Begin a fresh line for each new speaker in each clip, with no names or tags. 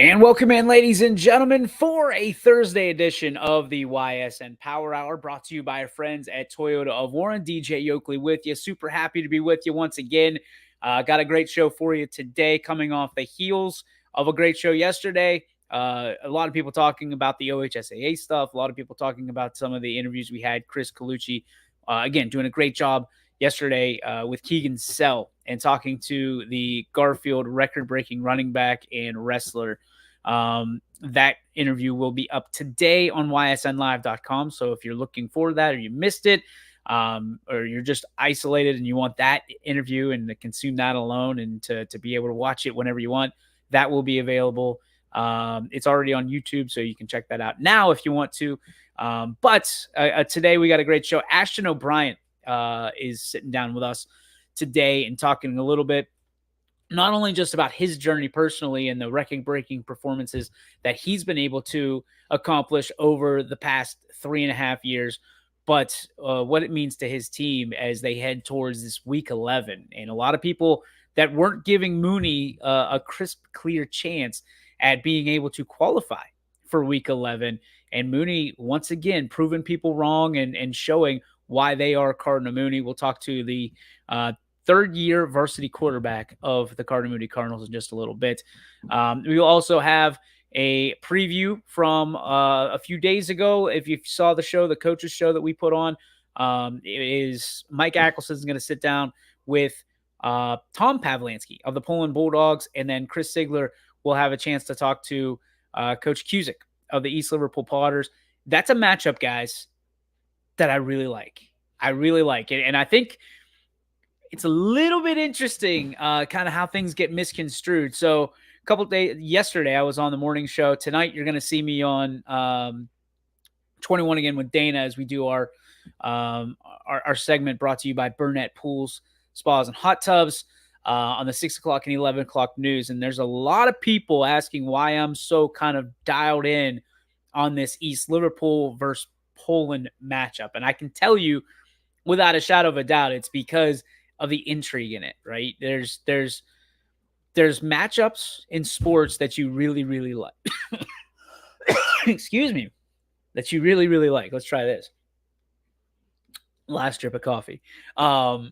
And welcome in, ladies and gentlemen, for a Thursday edition of the Ysn Power Hour, brought to you by our friends at Toyota of Warren. DJ Yoakley with you. Super happy to be with you once again. Got a great show for you today, coming off the heels of a great show yesterday. A lot of people talking about the OHSAA stuff. A lot of people talking about some of the interviews we had. Chris Colucci, again, doing a great job yesterday with Keegan Sell and talking to the Garfield record-breaking running back and wrestler. That interview will be up today on ysnlive.com. So if you're looking for that or you missed it, or you're just isolated and you want that interview and to consume that alone and to be able to watch it whenever you want, that will be available. It's already on YouTube, so you can check that out now if you want to. But today we got a great show. Ashton O'Brien is sitting down with us today and talking a little bit, not only just about his journey personally and the record-breaking performances that he's been able to accomplish over the past 3.5 years, but what it means to his team as they head towards this Week 11. And a lot of people that weren't giving Mooney a crisp, clear chance at being able to qualify for Week 11. And Mooney, once again, proving people wrong and showing why they are Cardinal Mooney. We'll talk to the third-year varsity quarterback of the Cardinal Mooney Cardinals in just a little bit. We will also have a preview from a few days ago. If you saw the show, the coaches show that we put on, it is Mike Ackelson is going to sit down with Tom Pavlansky of the Poland Bulldogs, and then Chris Sigler will have a chance to talk to Coach Cusick of the East Liverpool Potters. That's a matchup, guys, that I really like. I really like it, and I think it's a little bit interesting kind of how things get misconstrued. So a couple of days, yesterday I was on the morning show. Tonight you're going to see me on 21 Again with Dana as we do our segment brought to you by Burnett Pools, Spas, and Hot Tubs on the 6 o'clock and 11 o'clock news. And there's a lot of people asking why I'm so kind of dialed in on this East Liverpool versus Poland matchup. And I can tell you without a shadow of a doubt, it's because of the intrigue in it, right? There's matchups in sports that you really, really like. Excuse me. That you really, really like. Let's try this. Last drip of coffee. I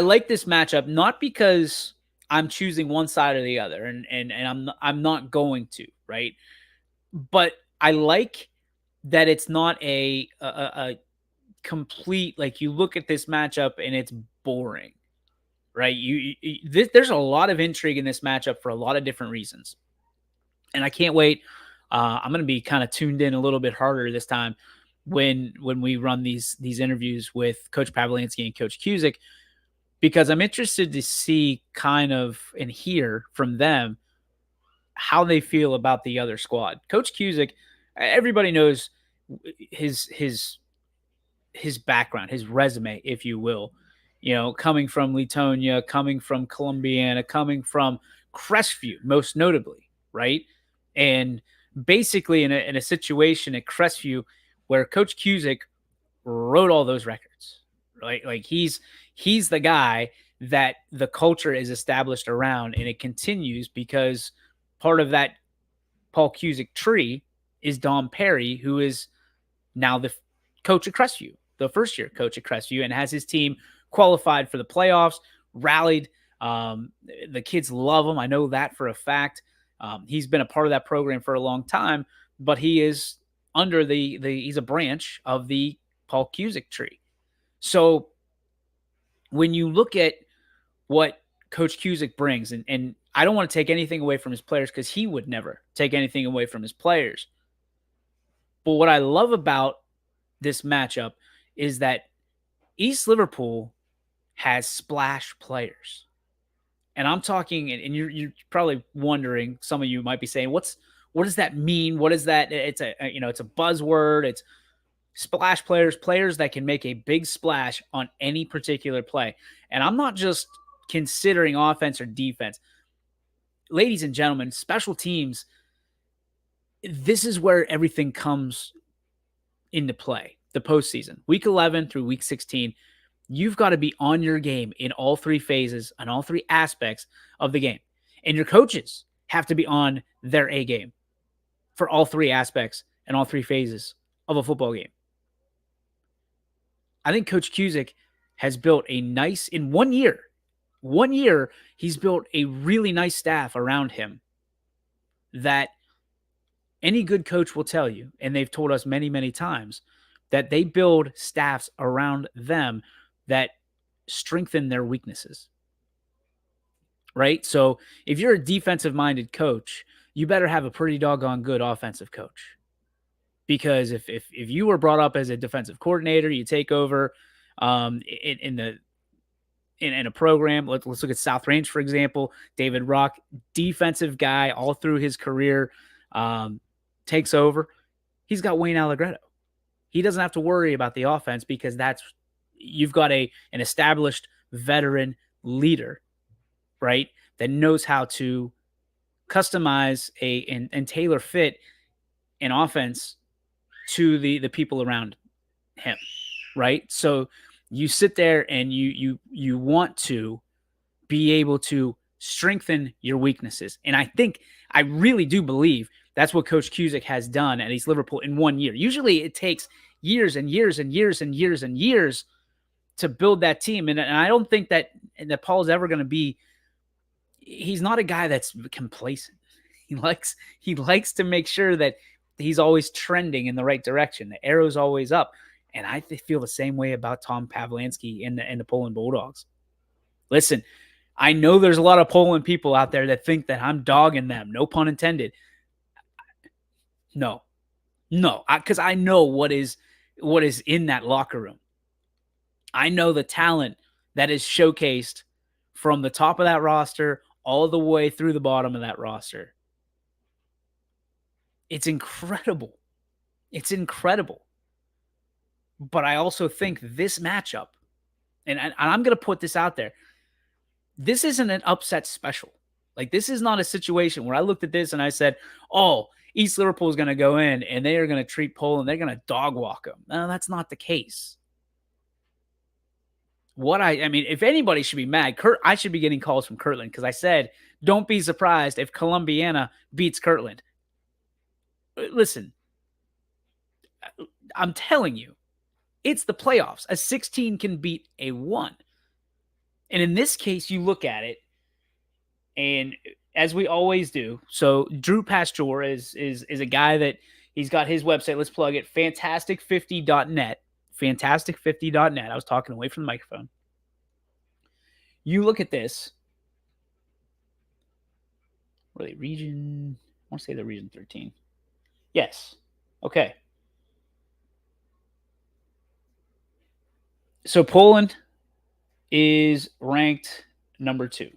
like this matchup not because I'm choosing one side or the other, and I'm not going to, right? But I like that it's not a complete, like, you look at this matchup and it's boring, right? There's a lot of intrigue in this matchup for a lot of different reasons, and I can't wait. I'm going to be kind of tuned in a little bit harder this time when we run these interviews with Coach Pavlansky and Coach Cusick, because I'm interested to see kind of and hear from them how they feel about the other squad. Coach Cusick, everybody knows his background, his resume, if you will, coming from Letonia, coming from Columbiana, coming from Crestview, most notably, right? And basically in a situation at Crestview where Coach Cusick wrote all those records, right? Like he's the guy that the culture is established around, and it continues because part of that Paul Cusick tree is Dom Perry, who is now the coach at Crestview, the first-year coach at Crestview, and has his team qualified for the playoffs, rallied. The kids love him. I know that for a fact. He's been a part of that program for a long time, but he is under he's a branch of the Paul Cusick tree. So when you look at what Coach Cusick brings, and I don't want to take anything away from his players because he would never take anything away from his players. But what I love about this matchup is that East Liverpool has splash players. And I'm talking, and you're probably wondering, some of you might be saying, what does that mean? What is that? It's a buzzword. It's splash players that can make a big splash on any particular play. And I'm not just considering offense or defense. Ladies and gentlemen, special teams, this is where everything comes into play. The postseason, week 11 through week 16, you've got to be on your game in all three phases and all three aspects of the game. And your coaches have to be on their A game for all three aspects and all three phases of a football game. I think Coach Cusick has built a nice, in 1 year, he's built a really nice staff around him that any good coach will tell you, and they've told us many, many times, that they build staffs around them that strengthen their weaknesses. Right? So if you're a defensive minded coach, you better have a pretty doggone good offensive coach. Because if you were brought up as a defensive coordinator, you take over in a program. Let's look at South Range, for example. David Rock, defensive guy all through his career, takes over. He's got Wayne Allegretto. He doesn't have to worry about the offense because you've got an established veteran leader, right? That knows how to customize and tailor fit an offense to the people around him, right? So you sit there and you want to be able to strengthen your weaknesses. And I really do believe that's what Coach Cusick has done at East Liverpool in 1 year. Usually it takes years and years and years and years and years to build that team. And I don't think that Paul's ever going to be, he's not a guy that's complacent. He likes to make sure that he's always trending in the right direction. The arrow's always up. And I feel the same way about Tom Pavlansky and the Poland Bulldogs. Listen, I know there's a lot of Poland people out there that think that I'm dogging them. No pun intended. No, because I know what is in that locker room. I know the talent that is showcased from the top of that roster all the way through the bottom of that roster. It's incredible. It's incredible. But I also think this matchup, and I'm going to put this out there, this isn't an upset special. Like, this is not a situation where I looked at this and I said, oh, East Liverpool is going to go in and they are going to treat Poland, they're going to dog walk them. No, that's not the case. I mean, if anybody should be mad, I should be getting calls from Kirtland because I said, don't be surprised if Columbiana beats Kirtland. Listen, I'm telling you, it's the playoffs. A 16 can beat a 1. And in this case, you look at it, and as we always do, so Drew Pastor is a guy that he's got his website. Let's plug it, fantastic50.net. Fantastic50.net. I was talking away from the microphone. You look at this. What are they? Region? I want to say they're region 13. Yes. Okay. So Poland is ranked number 2.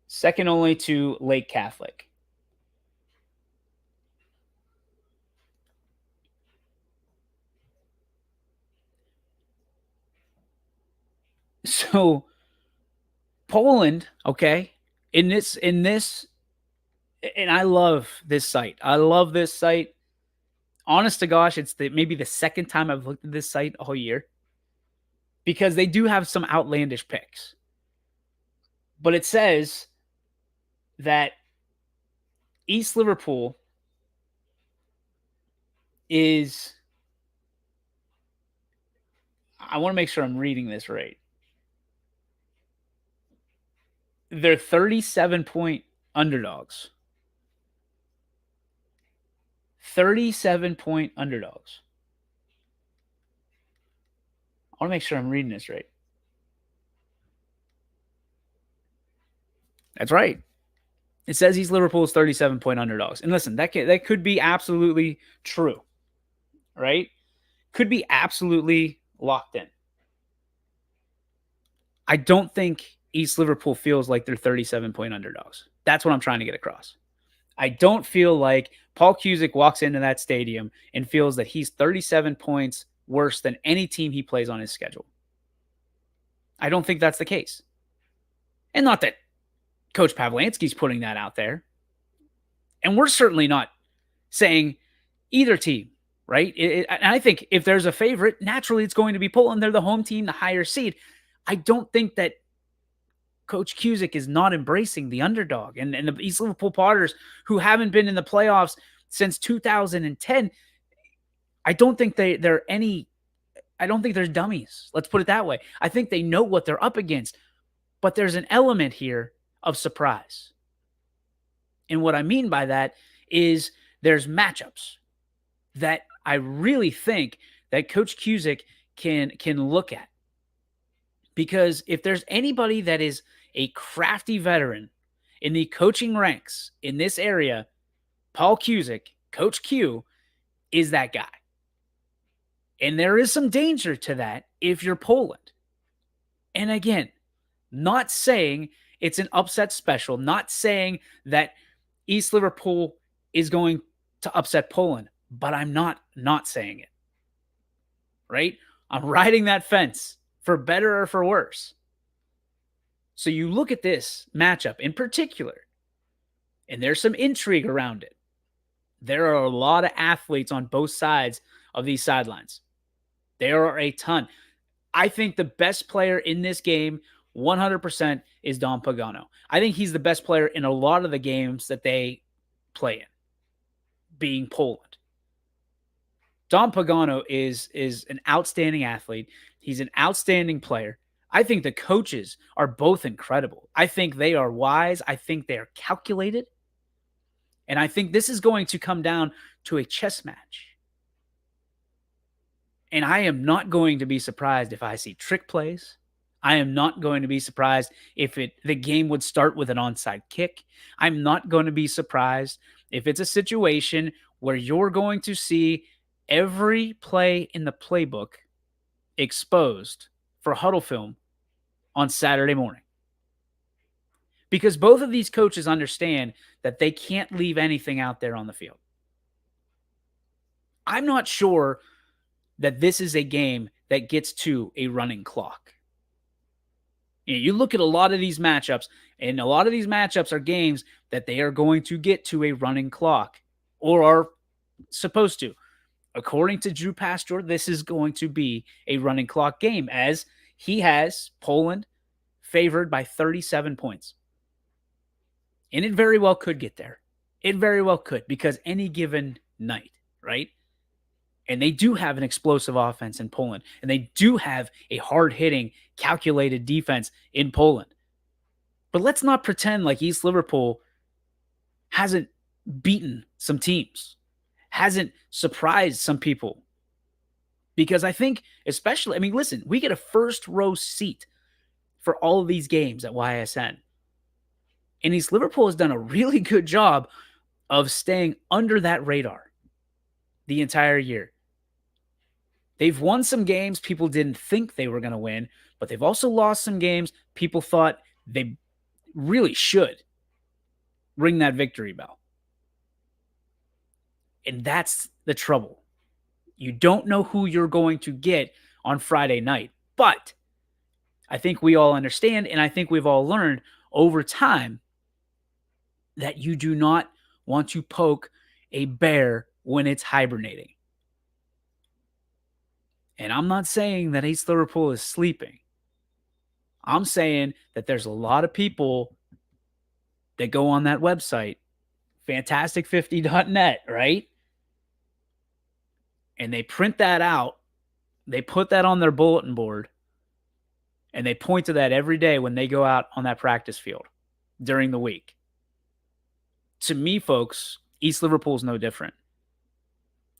Second only to Lake Catholic. So Poland, okay, in this, and I love this site. Honest to gosh, it's maybe the second time I've looked at this site all year because they do have some outlandish picks. But it says that East Liverpool is, I want to make sure I'm reading this right. They're 37-point underdogs. 37-point underdogs. I want to make sure I'm reading this right. That's right. It says East Liverpool is 37-point underdogs. And listen, that could be absolutely true, right? Could be absolutely locked in. I don't think East Liverpool feels like they're 37-point underdogs. That's what I'm trying to get across. I don't feel like Paul Cusick walks into that stadium and feels that he's 37 points worse than any team he plays on his schedule. I don't think that's the case. And not that Coach Pavlansky's putting that out there. And we're certainly not saying either team, right? And I think if there's a favorite, naturally it's going to be Poland. They're the home team, the higher seed. I don't think that Coach Cusick is not embracing the underdog. And the East Liverpool Potters, who haven't been in the playoffs since 2010, I don't think they're dummies. Let's put it that way. I think they know what they're up against, but there's an element here of surprise. And what I mean by that is there's matchups that I really think that Coach Cusick can look at. Because if there's anybody that is a crafty veteran in the coaching ranks in this area, Paul Cusick, Coach Q, is that guy. And there is some danger to that if you're Poland. And again, not saying it's an upset special, not saying that East Liverpool is going to upset Poland, but I'm not saying it. Right? I'm riding that fence for better or for worse. So you look at this matchup in particular, and there's some intrigue around it. There are a lot of athletes on both sides of these sidelines. There are a ton. I think the best player in this game, 100%, is Dom Pagano. I think he's the best player in a lot of the games that they play in, being Poland. Dom Pagano is an outstanding athlete. He's an outstanding player. I think the coaches are both incredible. I think they are wise. I think they are calculated. And I think this is going to come down to a chess match. And I am not going to be surprised if I see trick plays. I am not going to be surprised if the game would start with an onside kick. I'm not going to be surprised if it's a situation where you're going to see every play in the playbook exposed for huddle film on Saturday morning. Because both of these coaches understand that they can't leave anything out there on the field. I'm not sure that this is a game that gets to a running clock. You look at a lot of these matchups, and a lot of these matchups are games that they are going to get to a running clock, or are supposed to. According to Drew Pastor, this is going to be a running clock game, as he has Poland favored by 37 points. And it very well could get there. It very well could, because any given night, right? And they do have an explosive offense in Poland. And they do have a hard-hitting, calculated defense in Poland. But let's not pretend like East Liverpool hasn't beaten some teams, hasn't surprised some people. Because I think, especially, listen, we get a first-row seat for all of these games at YSN. And East Liverpool has done a really good job of staying under that radar the entire year. They've won some games people didn't think they were going to win, but they've also lost some games people thought they really should ring that victory bell. And that's the trouble. You don't know who you're going to get on Friday night. But I think we all understand, and I think we've all learned over time, that you do not want to poke a bear when it's hibernating. And I'm not saying that East Liverpool is sleeping. I'm saying that there's a lot of people that go on that website, fantastic50.net, right? And they print that out. They put that on their bulletin board. And they point to that every day when they go out on that practice field during the week. To me, folks, East Liverpool is no different.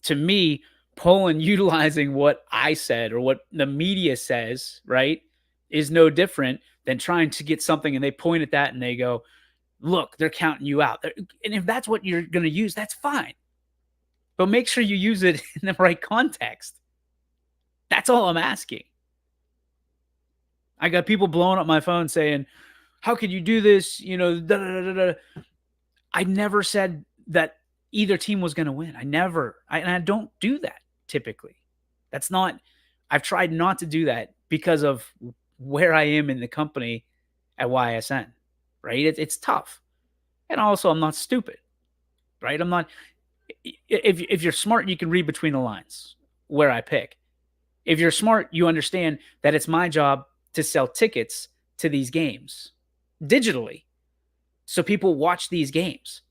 To me, Poland utilizing what I said or what the media says, right, is no different than trying to get something and they point at that and they go, look, they're counting you out. And if that's what you're going to use, that's fine. But make sure you use it in the right context. That's all I'm asking. I got people blowing up my phone saying, how could you do this? I never said that either team was going to win. And I don't do that typically. I've tried not to do that because of where I am in the company at YSN, right? It's tough. And also I'm not stupid, right? If you're smart, you can read between the lines where I pick. If you're smart, you understand that it's my job to sell tickets to these games. digitally. So people watch these games.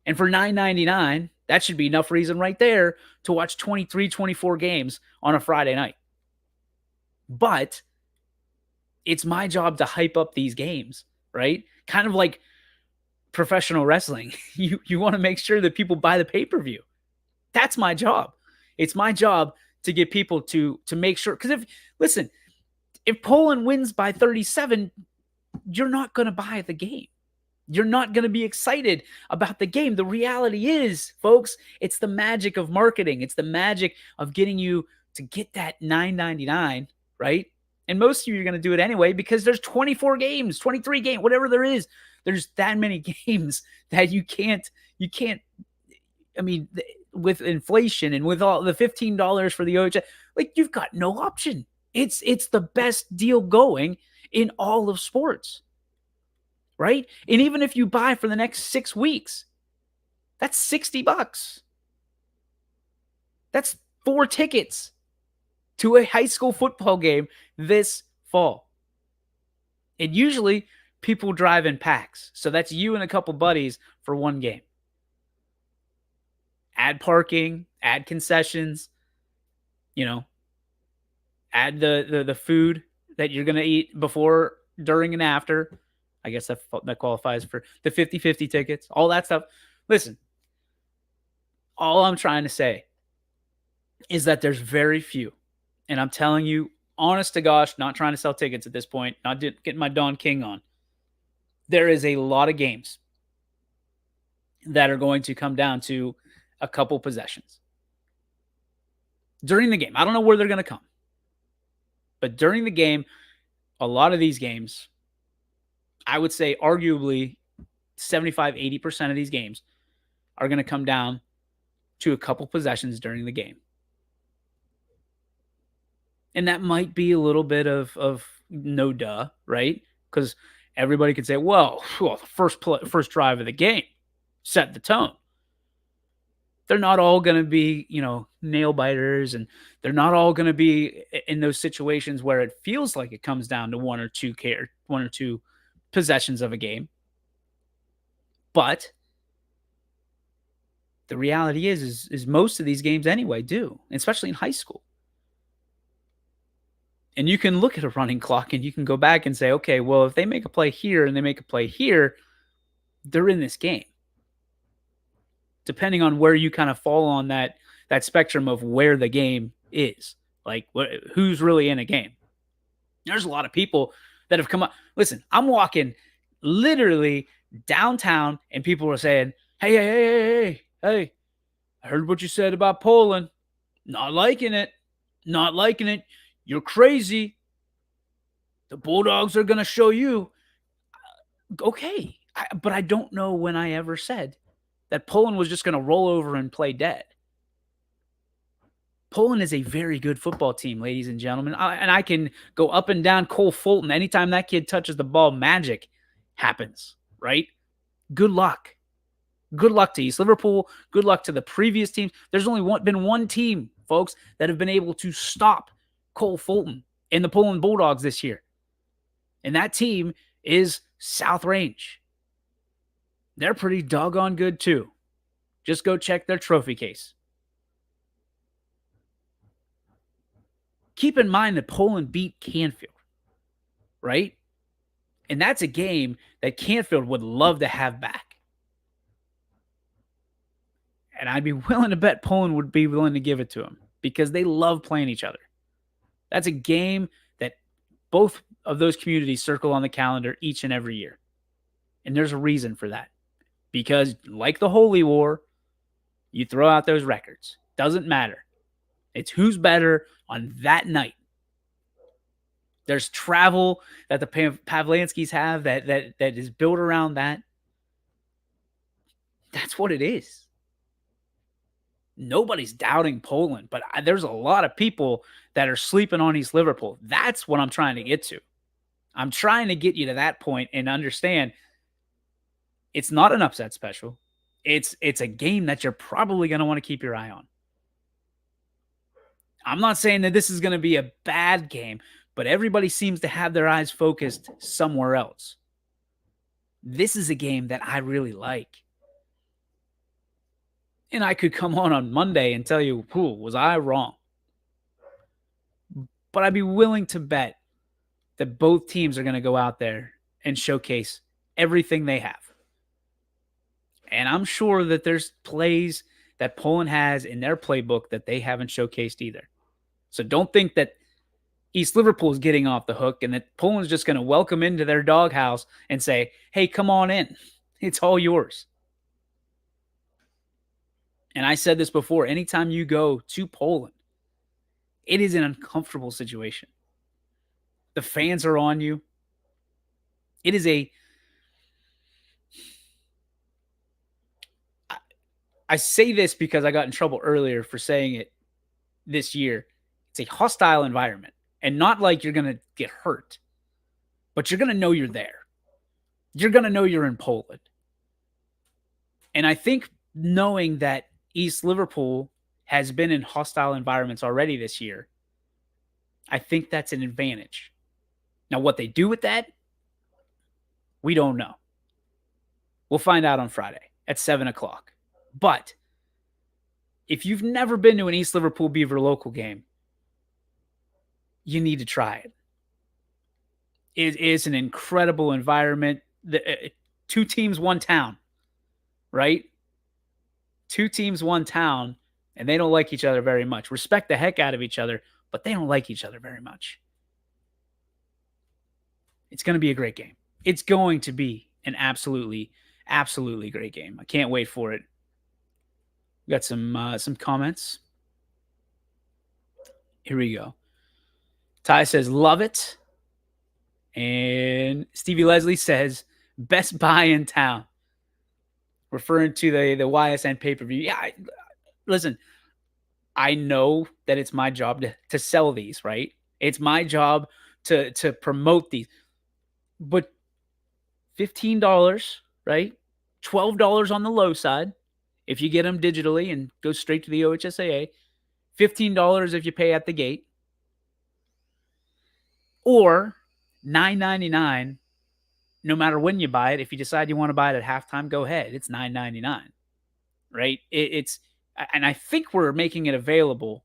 And for $9.99, that should be enough reason right there to watch 23, 24 games on a Friday night. But it's my job to hype up these games, right? Kind of like professional wrestling. You want to make sure that people buy the pay-per-view. That's my job. It's my job to get people to make sure, because if Poland wins by 37, you're not going to buy the game. You're not going to be excited about the game. The reality is, folks, it's the magic of marketing. It's the magic of getting you to get that $9.99, right? And most of you are going to do it anyway because there's 24 games, 23 games, whatever there is. There's that many games that you can't, I mean, with inflation and with all the $15 for the OHS, like you've got no option. It's the best deal going in all of sports, right? And even if you buy for the next 6 weeks, that's $60. That's 4 tickets to a high school football game this fall. And usually people drive in packs. So that's you and a couple buddies for one game. Add parking, add concessions, add the food that you're going to eat before, during, and after. I guess that qualifies for the 50-50 tickets, all that stuff. Listen, all I'm trying to say is that there's very few, and I'm telling you, honest to gosh, not trying to sell tickets at this point, not getting my Don King on. There is a lot of games that are going to come down to a couple possessions during the game. I don't know where they're going to come, but during the game, a lot of these games, I would say arguably 75, 80% of these games are going to come down to a couple possessions during the game. And that might be a little bit of no duh, right? Because everybody could say, well, the first drive of the game set the tone. They're not all going to be, nail biters, and they're not all going to be in those situations where it feels like it comes down to one or two possessions of a game. But the reality is most of these games anyway do, especially in high school. And you can look at a running clock and you can go back and say, okay, well, if they make a play here and they make a play here, they're in this game. Depending on where you kind of fall on that spectrum of where the game is, like who's really in a game. There's a lot of people that have come up. Listen, I'm walking literally downtown and people are saying, hey, I heard what you said about Poland. Not liking it. You're crazy. The Bulldogs are going to show you. Okay. But I don't know when I ever said that Poland was just going to roll over and play dead. Poland is a very good football team, ladies and gentlemen. And I can go up and down Cole Fulton. Anytime that kid touches the ball, magic happens, right? Good luck. Good luck to East Liverpool. Good luck to the previous teams. There's only been one team, folks, that have been able to stop Cole Fulton in the Poland Bulldogs this year. And that team is South Range. They're pretty doggone good too. Just go check their trophy case. Keep in mind that Poland beat Canfield, right? And that's a game that Canfield would love to have back. And I'd be willing to bet Poland would be willing to give it to them because they love playing each other. That's a game that both of those communities circle on the calendar each and every year. And there's a reason for that. Because like the Holy War, you throw out those records. Doesn't matter. It's who's better on that night. There's travel that the Pavlanskis have that is built around that. That's what it is. Nobody's doubting Poland, but there's a lot of people that are sleeping on East Liverpool. That's what I'm trying to get to. I'm trying to get you to that point and understand it's not an upset special. It's a game that you're probably going to want to keep your eye on. I'm not saying that this is going to be a bad game, but everybody seems to have their eyes focused somewhere else. This is a game that I really like. And I could come on Monday and tell you, was I wrong? But I'd be willing to bet that both teams are going to go out there and showcase everything they have. And I'm sure that there's plays that Poland has in their playbook that they haven't showcased either. So don't think that East Liverpool is getting off the hook and that Poland's just going to welcome into their doghouse and say, hey, come on in. It's all yours. And I said this before, anytime you go to Poland, it is an uncomfortable situation. The fans are on you. It is I say this because I got in trouble earlier for saying it this year. It's a hostile environment. And not like you're going to get hurt, but you're going to know you're there. You're going to know you're in Poland. And I think knowing that East Liverpool has been in hostile environments already this year, I think that's an advantage. Now, what they do with that, we don't know. We'll find out on Friday at 7 o'clock. But if you've never been to an East Liverpool Beaver local game, you need to try it. It is an incredible environment. Two teams, one town, right? Two teams, one town, and they don't like each other very much. Respect the heck out of each other, but they don't like each other very much. It's going to be a great game. It's going to be an absolutely, absolutely great game. I can't wait for it. We got some comments. Here we go. Ty says, love it. And Stevie Leslie says, best buy in town. Referring to the YSN pay-per-view. Yeah, listen, I know that it's my job to sell these, right? It's my job to promote these. But $15, right? $12 on the low side if you get them digitally and go straight to the OHSAA. $15 if you pay at the gate. Or $9.99 no matter when you buy it. If you decide you want to buy it at halftime, go ahead. It's $9.99, right? And I think we're making it available.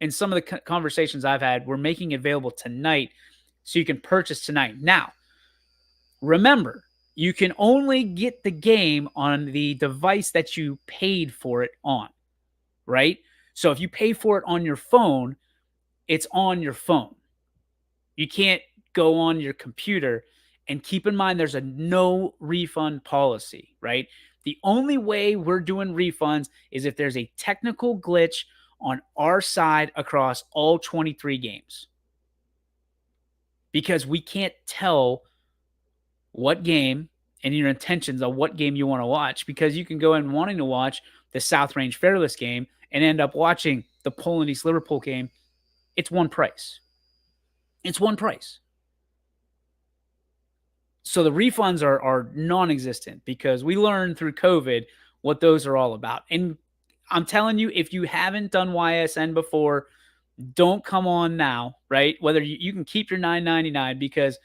In some of the conversations I've had, we're making it available tonight so you can purchase tonight. Now, remember, you can only get the game on the device that you paid for it on, right? So if you pay for it on your phone, it's on your phone. You can't go on your computer. And keep in mind, there's a no refund policy, right? The only way we're doing refunds is if there's a technical glitch on our side across all 23 games. Because we can't tell what game and your intentions of what game you want to watch, because you can go in wanting to watch the South Range Fairless game and end up watching the Poland East Liverpool game. It's one price. It's one price. So the refunds are non-existent because we learned through COVID what those are all about. And I'm telling you, if you haven't done YSN before, don't come on now, right? Whether you can keep your $9.99 because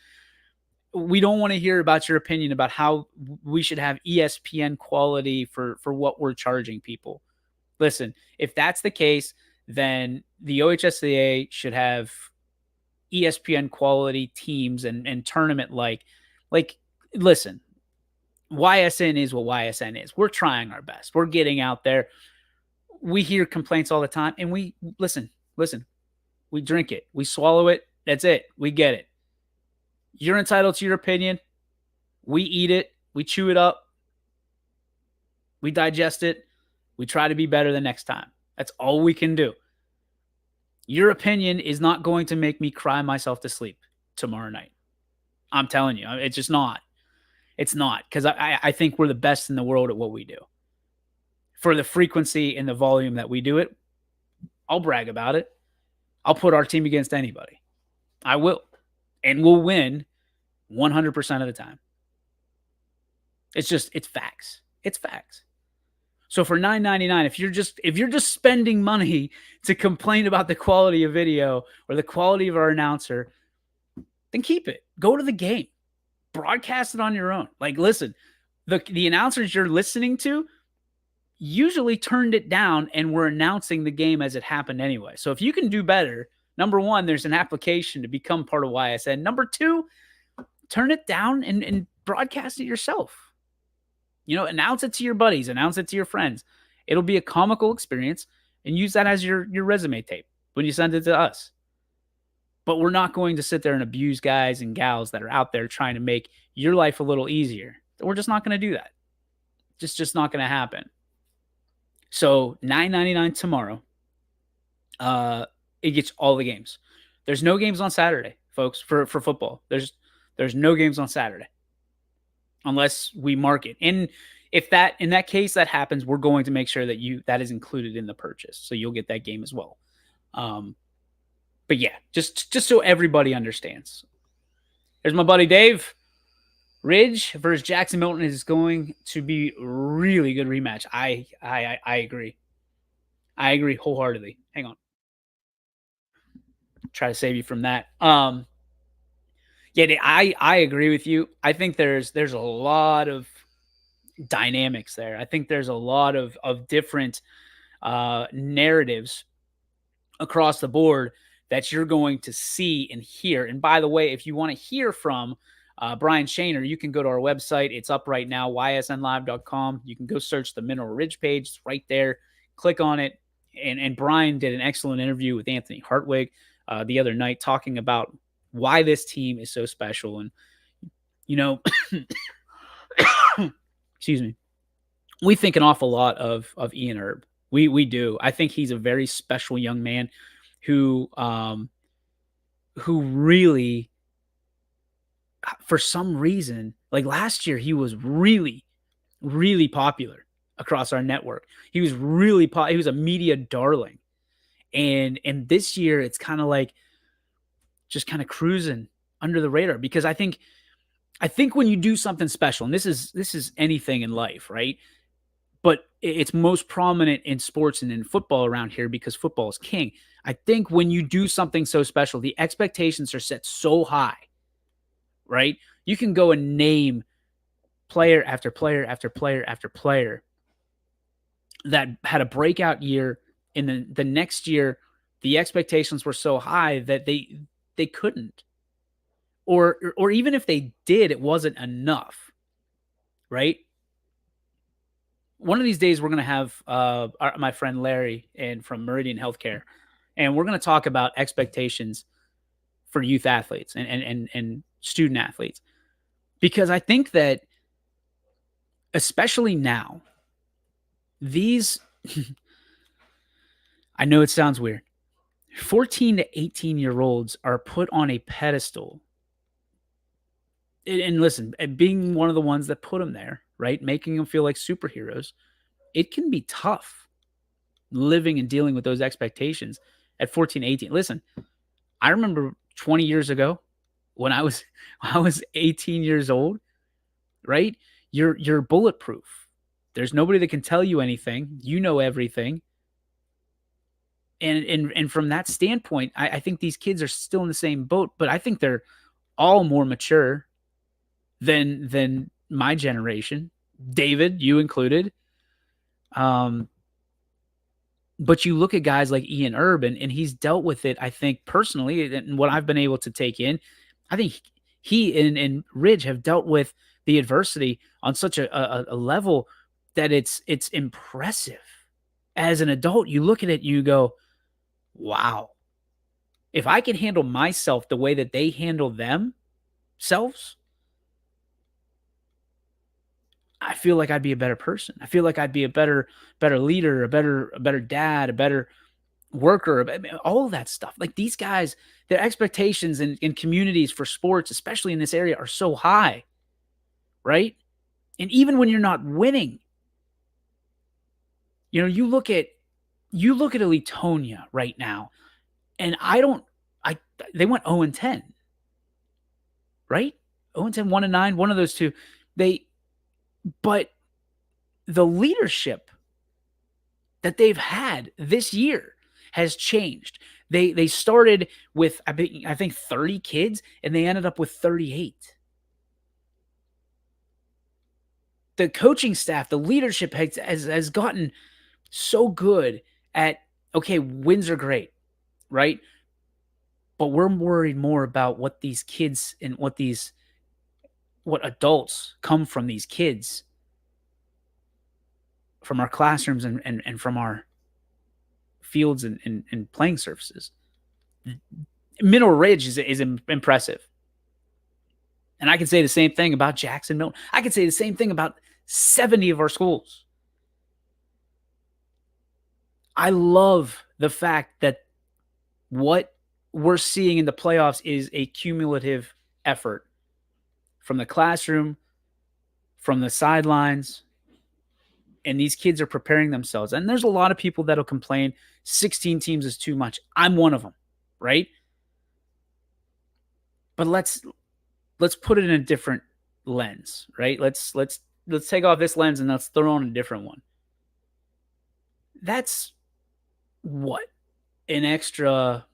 we don't want to hear about your opinion about how we should have ESPN quality for what we're charging people. Listen, if that's the case, then the OHSAA should have ESPN quality teams and tournament like, listen, YSN is what YSN is. We're trying our best. We're getting out there. We hear complaints all the time, and we listen. We drink it. We swallow it. That's it. We get it. You're entitled to your opinion. We eat it. We chew it up. We digest it. We try to be better the next time. That's all we can do. Your opinion is not going to make me cry myself to sleep tomorrow night. I'm telling you, it's just not. It's not, because I think we're the best in the world at what we do. For the frequency and the volume that we do it, I'll brag about it. I'll put our team against anybody. I will. And we'll win 100% of the time. It's facts. It's facts. So for $9.99, if you're just spending money to complain about the quality of video or the quality of our announcer, then keep it. Go to the game. broadcast it on your own. Like, listen, the announcers you're listening to usually turned it down and were announcing the game as it happened anyway. So if you can do better, number one, there's an application to become part of YSN. Number two, turn it down and broadcast it yourself. Announce it to your buddies, announce it to your friends. It'll be a comical experience, and use that as your resume tape when you send it to us. But we're not going to sit there and abuse guys and gals that are out there trying to make your life a little easier. We're just not going to do that. Just not going to happen. So $9.99 tomorrow. It gets all the games. There's no games on Saturday, folks, for football. There's no games on Saturday unless we mark it. And if that in that case that happens, we're going to make sure that is included in the purchase. So you'll get that game as well. But yeah, just so everybody understands. There's my buddy Dave. Ridge versus Jackson Milton is going to be a really good rematch. I agree. I agree wholeheartedly. Hang on. Try to save you from that. Yeah, I agree with you. I think there's a lot of dynamics there. I think there's a lot of different narratives across the board that you're going to see and hear. And by the way, if you want to hear from Brian Shaner, you can go to our website. It's up right now, ysnlive.com. You can go search the Mineral Ridge page. It's right there. Click on it. And Brian did an excellent interview with Anthony Hartwig the other night talking about why this team is so special. And, excuse me, we think an awful lot of Ian Erb. We do. I think he's a very special young man who really, for some reason, like last year, he was really, really popular across our network. He was really he was a media darling. And this year, it's kind of like just kind of cruising under the radar, because I think when you do something special, and this is anything in life, right? But it's most prominent in sports and in football around here because football is king. I think when you do something so special, the expectations are set so high, right? You can go and name player after player after player after player that had a breakout year, and the next year, the expectations were so high that they couldn't. Or even if they did, it wasn't enough, right? One of these days, we're going to have my friend Larry from Meridian Healthcare, and we're going to talk about expectations for youth athletes and student athletes. Because I think that, especially now, these, I know it sounds weird, 14 to 18-year-olds are put on a pedestal. And listen, being one of the ones that put them there, right, making them feel like superheroes, it can be tough living and dealing with those expectations at 14, 18. Listen, I remember 20 years ago when I was 18 years old, right? You're bulletproof. There's nobody that can tell you anything. You know everything. And from that standpoint, I think these kids are still in the same boat, but I think they're all more mature than my generation. David, you included. But you look at guys like Ian Erb, and he's dealt with it, I think, personally, and what I've been able to take in, I think he and Ridge have dealt with the adversity on such a level that it's impressive. As an adult, you look at it and you go, wow, if I can handle myself the way that they handle themselves, I feel like I'd be a better person. I feel like I'd be a better leader, a better dad, a better worker, all of that stuff. Like, these guys, their expectations in communities for sports, especially in this area, are so high, right? And even when you're not winning, you look at Elitonia right now, and they went 0-10, right? 0-10, 1-9, one of those two. But the leadership that they've had this year has changed. They started with, I think 30 kids, and they ended up with 38. the coaching staff, the leadership has gotten so good at, okay, wins are great, right? But we're worried more about what these kids and what adults come from these kids, from our classrooms and from our fields and playing surfaces. Mineral Ridge is impressive. And I can say the same thing about Jackson Milton. I can say the same thing about 70 of our schools. I love the fact that what we're seeing in the playoffs is a cumulative effort from the classroom, from the sidelines, and these kids are preparing themselves. And there's a lot of people that'll complain 16 teams is too much. I'm one of them, right? But let's put it in a different lens, right? Let's take off this lens and let's throw on a different one. That's what? An extra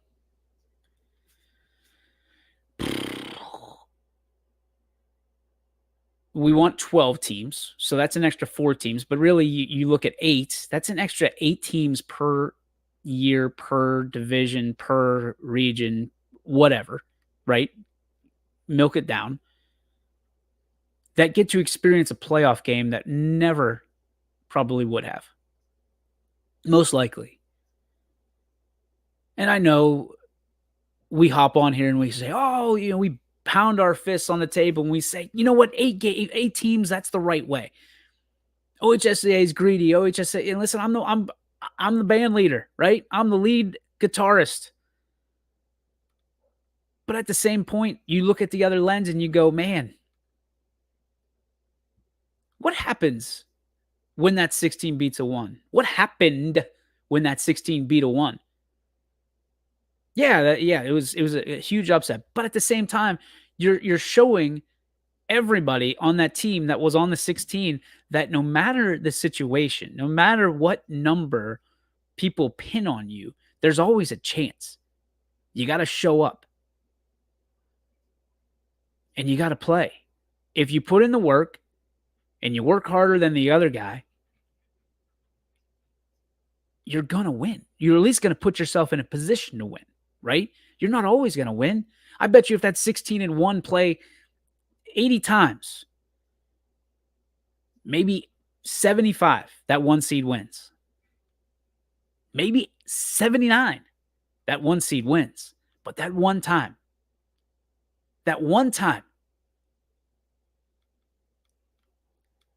we want 12 teams, so that's an extra 4 teams. But really, you look at 8, that's an extra 8 teams per year, per division, per region, whatever, right? Milk it down. That get to experience a playoff game that never probably would have. Most likely. And I know we hop on here and we say, oh, we pound our fists on the table and we say, you know what, 8 teams, that's the right way. OHSAA is greedy. OHSAA, and listen, I'm the band leader, right? I'm the lead guitarist. But at the same point, you look at the other lens and you go, man, what happens when that 16 beats a 1? What happened when that 16 beat a 1? Yeah, it was a huge upset. But at the same time, you're showing everybody on that team that was on the 16 that no matter the situation, no matter what number people pin on you, there's always a chance. You got to show up. And you got to play. If you put in the work and you work harder than the other guy, you're going to win. You're at least going to put yourself in a position to win, right? You're not always going to win. I bet you if that 16-1 play 80 times, maybe 75, that 1 seed wins. Maybe 79, that 1 seed wins. But that one time,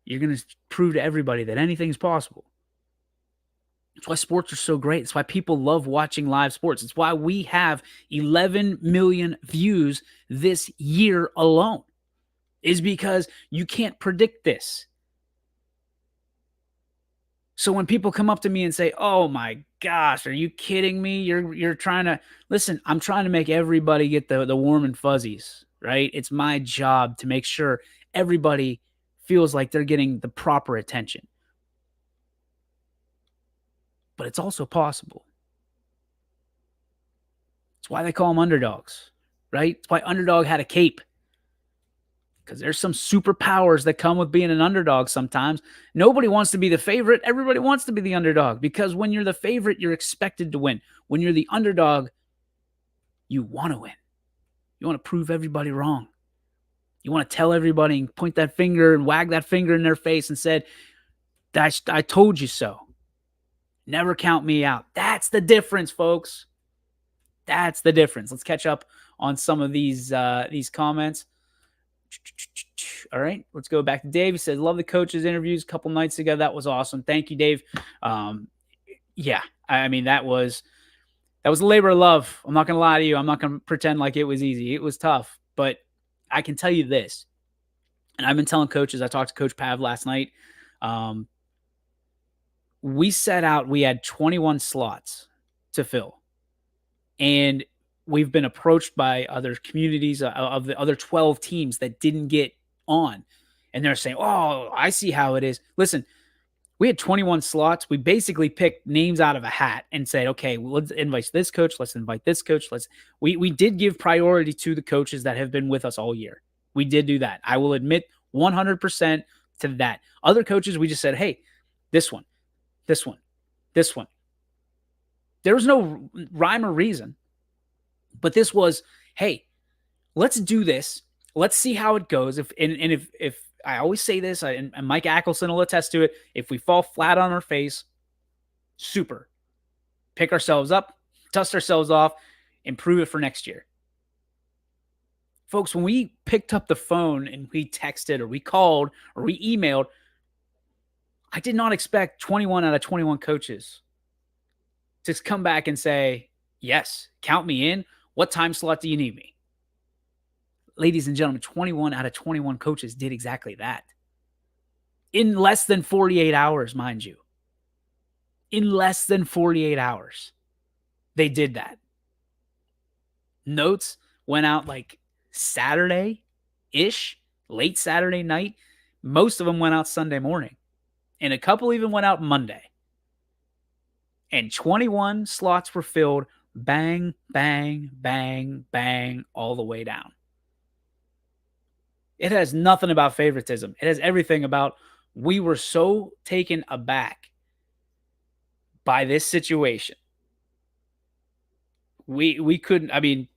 you're going to prove to everybody that anything's possible. That's why sports are so great. It's why people love watching live sports. It's why we have 11 million views this year alone, is because you can't predict this. So when people come up to me and say, oh my gosh, are you kidding me? You're trying to, listen, I'm trying to make everybody get the warm and fuzzies, right? It's my job to make sure everybody feels like they're getting the proper attention. But it's also possible. It's why they call them underdogs, right? It's why underdog had a cape. Because there's some superpowers that come with being an underdog sometimes. Nobody wants to be the favorite. Everybody wants to be the underdog. Because when you're the favorite, you're expected to win. When you're the underdog, you want to win. You want to prove everybody wrong. You want to tell everybody and point that finger and wag that finger in their face and said, I told you so. Never count me out. That's the difference, folks. That's the difference. Let's catch up on some of these comments. All right, let's go back to Dave. He says, love the coaches interviews a couple nights ago. That was awesome. Thank you, Dave. Yeah, I mean, that was a labor of love. I'm not going to lie to you. I'm not going to pretend like it was easy. It was tough, but I can tell you this, and I've been telling coaches, I talked to Coach Pav last night. We set out, we had 21 slots to fill, and we've been approached by other communities of the other 12 teams that didn't get on. And they're saying, oh, I see how it is. Listen, we had 21 slots. We basically picked names out of a hat and said, okay, well, let's invite this coach. Let's invite this coach. We did give priority to the coaches that have been with us all year. We did do that. I will admit 100% to that. Other coaches, we just said, hey, this one, this one, this one. There was no rhyme or reason. But this was, hey, let's do this. Let's see how it goes. If I always say this, and Mike Ackelson will attest to it, if we fall flat on our face, super. Pick ourselves up, dust ourselves off, improve it for next year. Folks, when we picked up the phone and we texted or we called or we emailed, I did not expect 21 out of 21 coaches to come back and say, yes, count me in. What time slot do you need me? Ladies and gentlemen, 21 out of 21 coaches did exactly that. In less than 48 hours, mind you. In less than 48 hours, they did that. Notes went out like Saturday-ish, late Saturday night. Most of them went out Sunday morning. And a couple even went out Monday. And 21 slots were filled. Bang, bang, bang, bang, all the way down. It has nothing about favoritism. It has everything about we were so taken aback by this situation. We couldn't, I mean,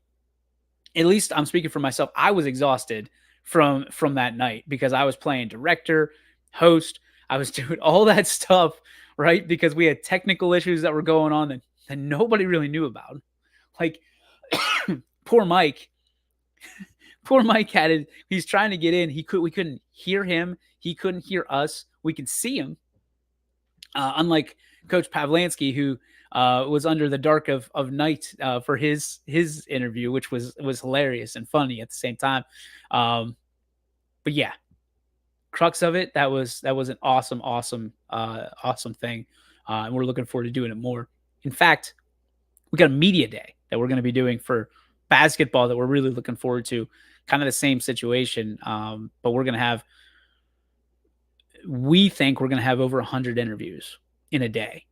at least I'm speaking for myself. I was exhausted from that night because I was playing director, host. I was doing all that stuff, right? Because we had technical issues that were going on that nobody really knew about. Like, poor Mike. Poor Mike had it. He's trying to get in. We couldn't hear him. He couldn't hear us. We could see him. Unlike Coach Pavlansky, who was under the dark of night for his interview, which was hilarious and funny at the same time. But yeah, crux of it, that was an awesome thing, and we're looking forward to doing it more. In fact, we got a media day that we're going to be doing for basketball that we're really looking forward to. Kind of the same situation, but we're going to have. We think we're going to have over 100 interviews in a day.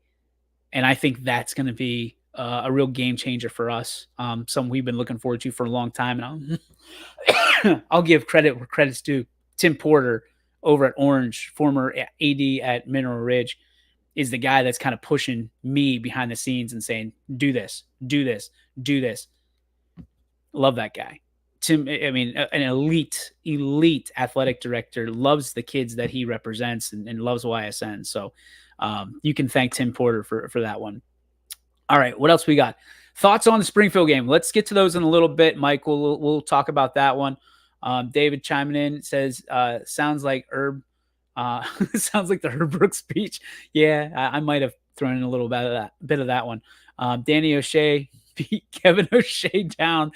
And I think that's going to be a real game changer for us. Something we've been looking forward to for a long time. And I'll give credit where credit's due. Tim Porter over at Orange, former AD at Mineral Ridge, is the guy that's kind of pushing me behind the scenes and saying, do this, do this, do this. Love that guy. Tim, I mean, an elite athletic director, loves the kids that he represents and loves YSN. So you can thank Tim Porter for that one. All right, what else we got? Thoughts on the Springfield game? Let's get to those in a little bit. Mike, we'll talk about that one. David chiming in says, sounds like Herb. Sounds like the Herb Brooks speech. Yeah, I might have thrown in a little bit of that one. Danny O'Shea beat Kevin O'Shea down.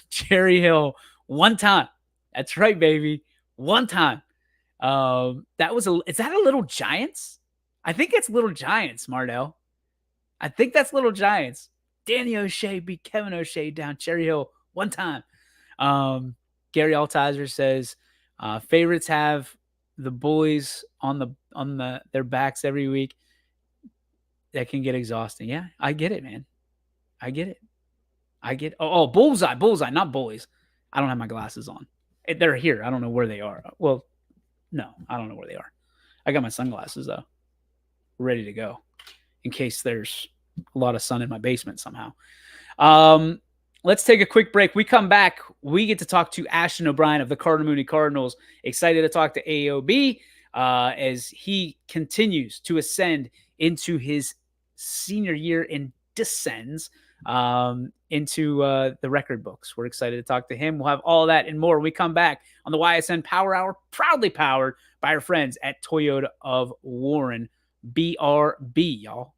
Cherry Hill one time. That's right, baby. One time. Is that a Little Giants? I think it's Little Giants, Mardell. I think that's Little Giants. Danny O'Shea beat Kevin O'Shea down Cherry Hill one time. Gary Altizer says favorites have the bullies on their backs every week. That can get exhausting. Yeah, I get it, man. I get it. Oh, bullseye, not bullies. I don't have my glasses on. They're here. I don't know where they are. Well, no, I don't know where they are. I got my sunglasses though, ready to go in case there's a lot of sun in my basement somehow. Let's take a quick break. We come back. We get to talk to Ashton O'Brien of the Cardinal Mooney Cardinals. Excited to talk to AOB as he continues to ascend into his senior year and descends into the record books. We're excited to talk to him. We'll have all that and more when we come back on the YSN Power Hour, proudly powered by our friends at Toyota of Warren. BRB, y'all.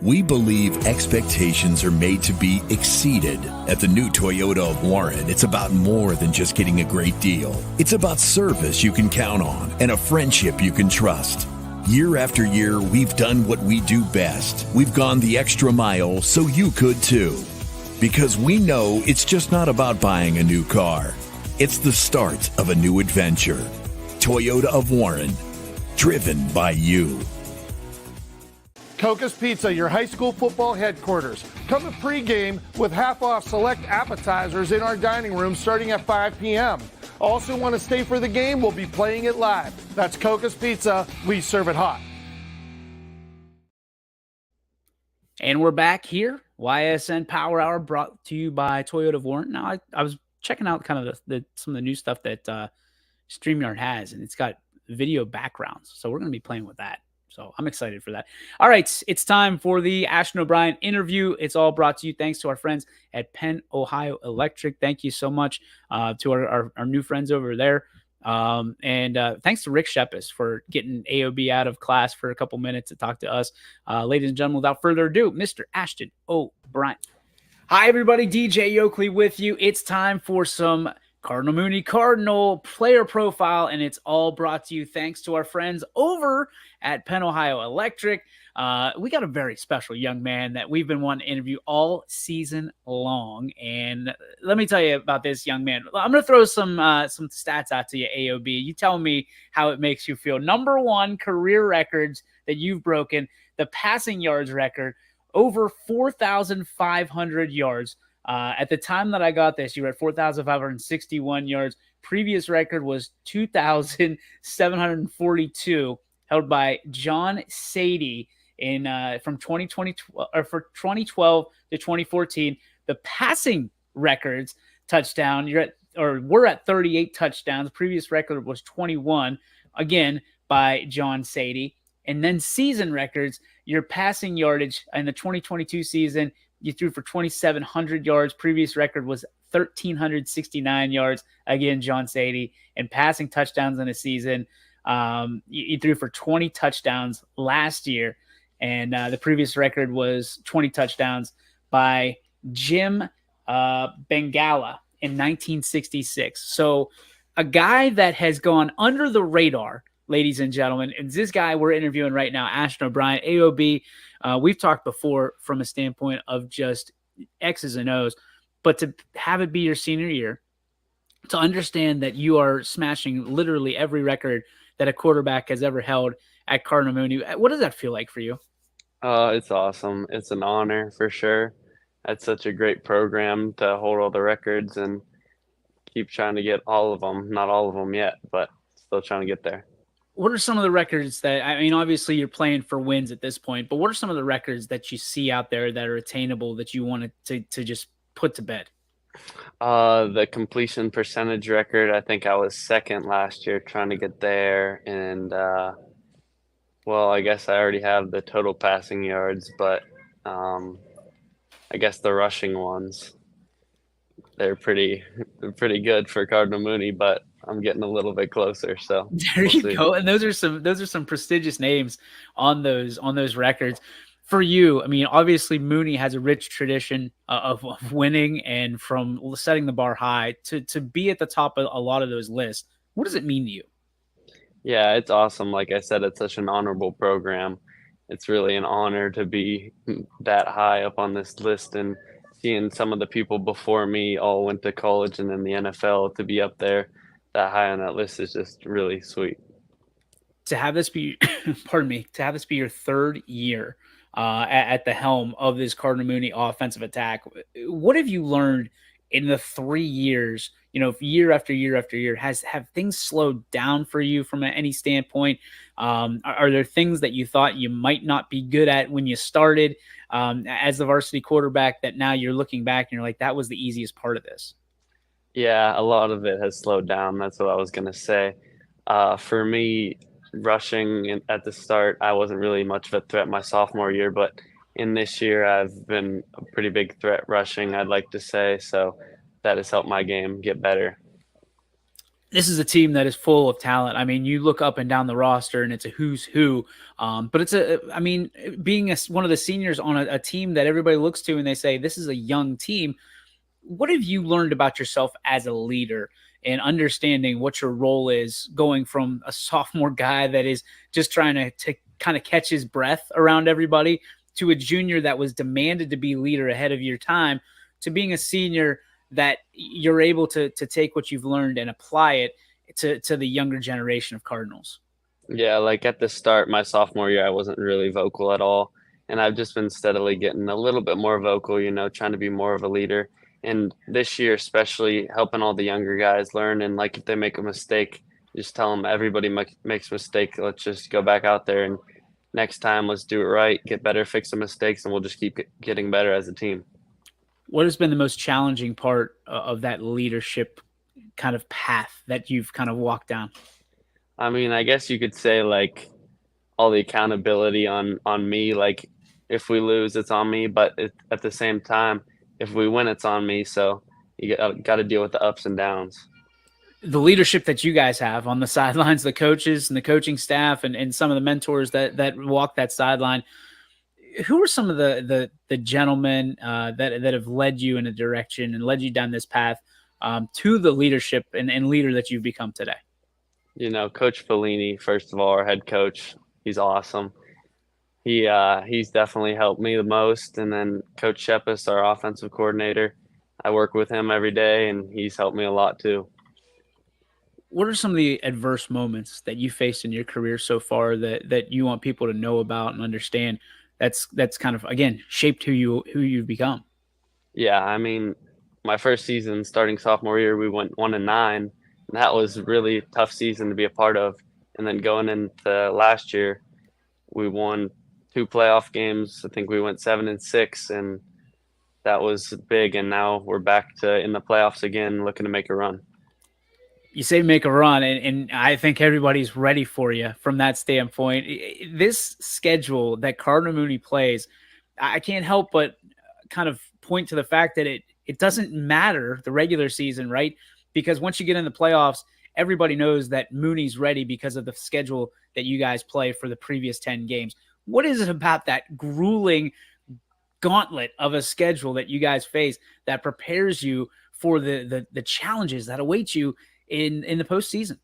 We believe expectations are made to be exceeded. At the new Toyota of Warren, it's about more than just getting a great deal. It's about service you can count on and a friendship you can trust. Year after year, we've done what we do best. We've gone the extra mile so you could too. Because we know it's just not about buying a new car. It's the start of a new adventure. Toyota of Warren, driven by you.
Coca's Pizza, your high school football headquarters. Come to pregame with half off select appetizers in our dining room starting at 5 p.m. Also want to stay for the game? We'll be playing it live. That's Coca's Pizza. We serve it hot.
And we're back here. YSN Power Hour brought to you by Toyota of Warren. Now, I was checking out kind of some of the new stuff that StreamYard has, and it's got video backgrounds. So we're going to be playing with that. So I'm excited for that. All right, it's time for the Ashton O'Brien interview. It's all brought to you thanks to our friends at Penn Ohio Electric. Thank you so much to our new friends over there. And thanks to Rick Shepis for getting AOB out of class for a couple minutes to talk to us. Ladies and gentlemen, without further ado, Mr. Ashton O'Brien. Hi, everybody. DJ Yoakley with you. It's time for some Cardinal Mooney Cardinal player profile, and it's all brought to you thanks to our friends over at Penn Ohio Electric. We got a very special young man that we've been wanting to interview all season long, and let me tell you about this young man. I'm going to throw some stats out to you, AOB. You tell me how it makes you feel. Number one, career records that you've broken: the passing yards record, over 4,500 yards. At the time that I got this, you were at 4,561 yards. Previous record was 2,742, held by John Sadie in from 2020 or for 2012 to 2014. The passing records touchdown, we're at 38 touchdowns. Previous record was 21, again by John Sadie. And then season records, your passing yardage in the 2022 season, you threw for 2,700 yards. Previous record was 1,369 yards. Again, John Sadie. And passing touchdowns in a season, you threw for 20 touchdowns last year. And the previous record was 20 touchdowns by Jim Bengala in 1966. So a guy that has gone under the radar, ladies and gentlemen, and this guy we're interviewing right now, Ashton O'Brien, AOB. We've talked before from a standpoint of just X's and O's, but to have it be your senior year, to understand that you are smashing literally every record that a quarterback has ever held at Cardinal Mooney, what does that feel like for you?
It's awesome. It's an honor for sure. That's such a great program to hold all the records and keep trying to get all of them. Not all of them yet, but still trying to get there.
What are some of the records that, I mean, obviously you're playing for wins at this point, but what are some of the records that you see out there that are attainable that you want to just put to bed?
The completion percentage record, I think I was second last year trying to get there. And, well, I guess I already have the total passing yards, but I guess the rushing ones, they're pretty good for Cardinal Mooney, but I'm getting a little bit closer. So
there you go. And those are some prestigious names on those records. For you, I mean, obviously Mooney has a rich tradition of winning, and from setting the bar high to be at the top of a lot of those lists. What does it mean to you?
Yeah, it's awesome. Like I said, it's such an honorable program. It's really an honor to be that high up on this list, and seeing some of the people before me all went to college and then the NFL, to be up there that high on that list is just really sweet.
To have this be, pardon me, to have this be your third year at the helm of this Cardinal Mooney offensive attack, what have you learned in the 3 years? You know, year after year after year, have things slowed down for you from any standpoint? Are there things that you thought you might not be good at when you started as the varsity quarterback that now you're looking back and you're like, that was the easiest part of this?
Yeah, a lot of it has slowed down. That's what I was going to say. For me, rushing at the start, I wasn't really much of a threat my sophomore year, but in this year, I've been a pretty big threat rushing, I'd like to say. So that has helped my game get better.
This is a team that is full of talent. I mean, you look up and down the roster and it's a who's who. But I mean, being one of the seniors on a team that everybody looks to and they say, this is a young team. What have you learned about yourself as a leader and understanding what your role is, going from a sophomore guy that is just trying to kind of catch his breath around everybody to a junior that was demanded to be leader ahead of your time, to being a senior that you're able to take what you've learned and apply it to the younger generation of Cardinals?
Yeah, like at the start, my sophomore year, I wasn't really vocal at all. And I've just been steadily getting a little bit more vocal, trying to be more of a leader. And this year, especially helping all the younger guys learn. And like if they make a mistake, just tell them everybody makes a mistake. Let's just go back out there and next time let's do it right, get better, fix the mistakes, and we'll just keep getting better as a team.
What has been the most challenging part of that leadership kind of path that you've kind of walked down?
I mean, I guess you could say like all the accountability on me. Like if we lose, it's on me, but at the same time, if we win, it's on me. So you got to deal with the ups and downs.
The leadership that you guys have on the sidelines, the coaches and the coaching staff, and some of the mentors that walk that sideline. Who are some of the gentlemen that have led you in a direction and led you down this path to the leadership and leader that you've become today?
You know, Coach Fellini, first of all, our head coach, he's awesome. He's definitely helped me the most, and then Coach Shepis, our offensive coordinator, I work with him every day, and he's helped me a lot too.
What are some of the adverse moments that you faced in your career so far that you want people to know about and understand? That's kind of again shaped who you've become.
Yeah, I mean, my first season, starting sophomore year, we went 1-9, and that was really a tough season to be a part of. And then going into last year, we won 2 playoff games. I think we went 7-6, and that was big. And now we're back to in the playoffs again, looking to make a run.
You say make a run, and I think everybody's ready for you from that standpoint. This schedule that Cardinal Mooney plays, I can't help but kind of point to the fact that it doesn't matter the regular season, right? Because once you get in the playoffs, everybody knows that Mooney's ready because of the schedule that you guys play for the previous 10 games. What is it about that grueling gauntlet of a schedule that you guys face that prepares you for the challenges that await you in the postseason?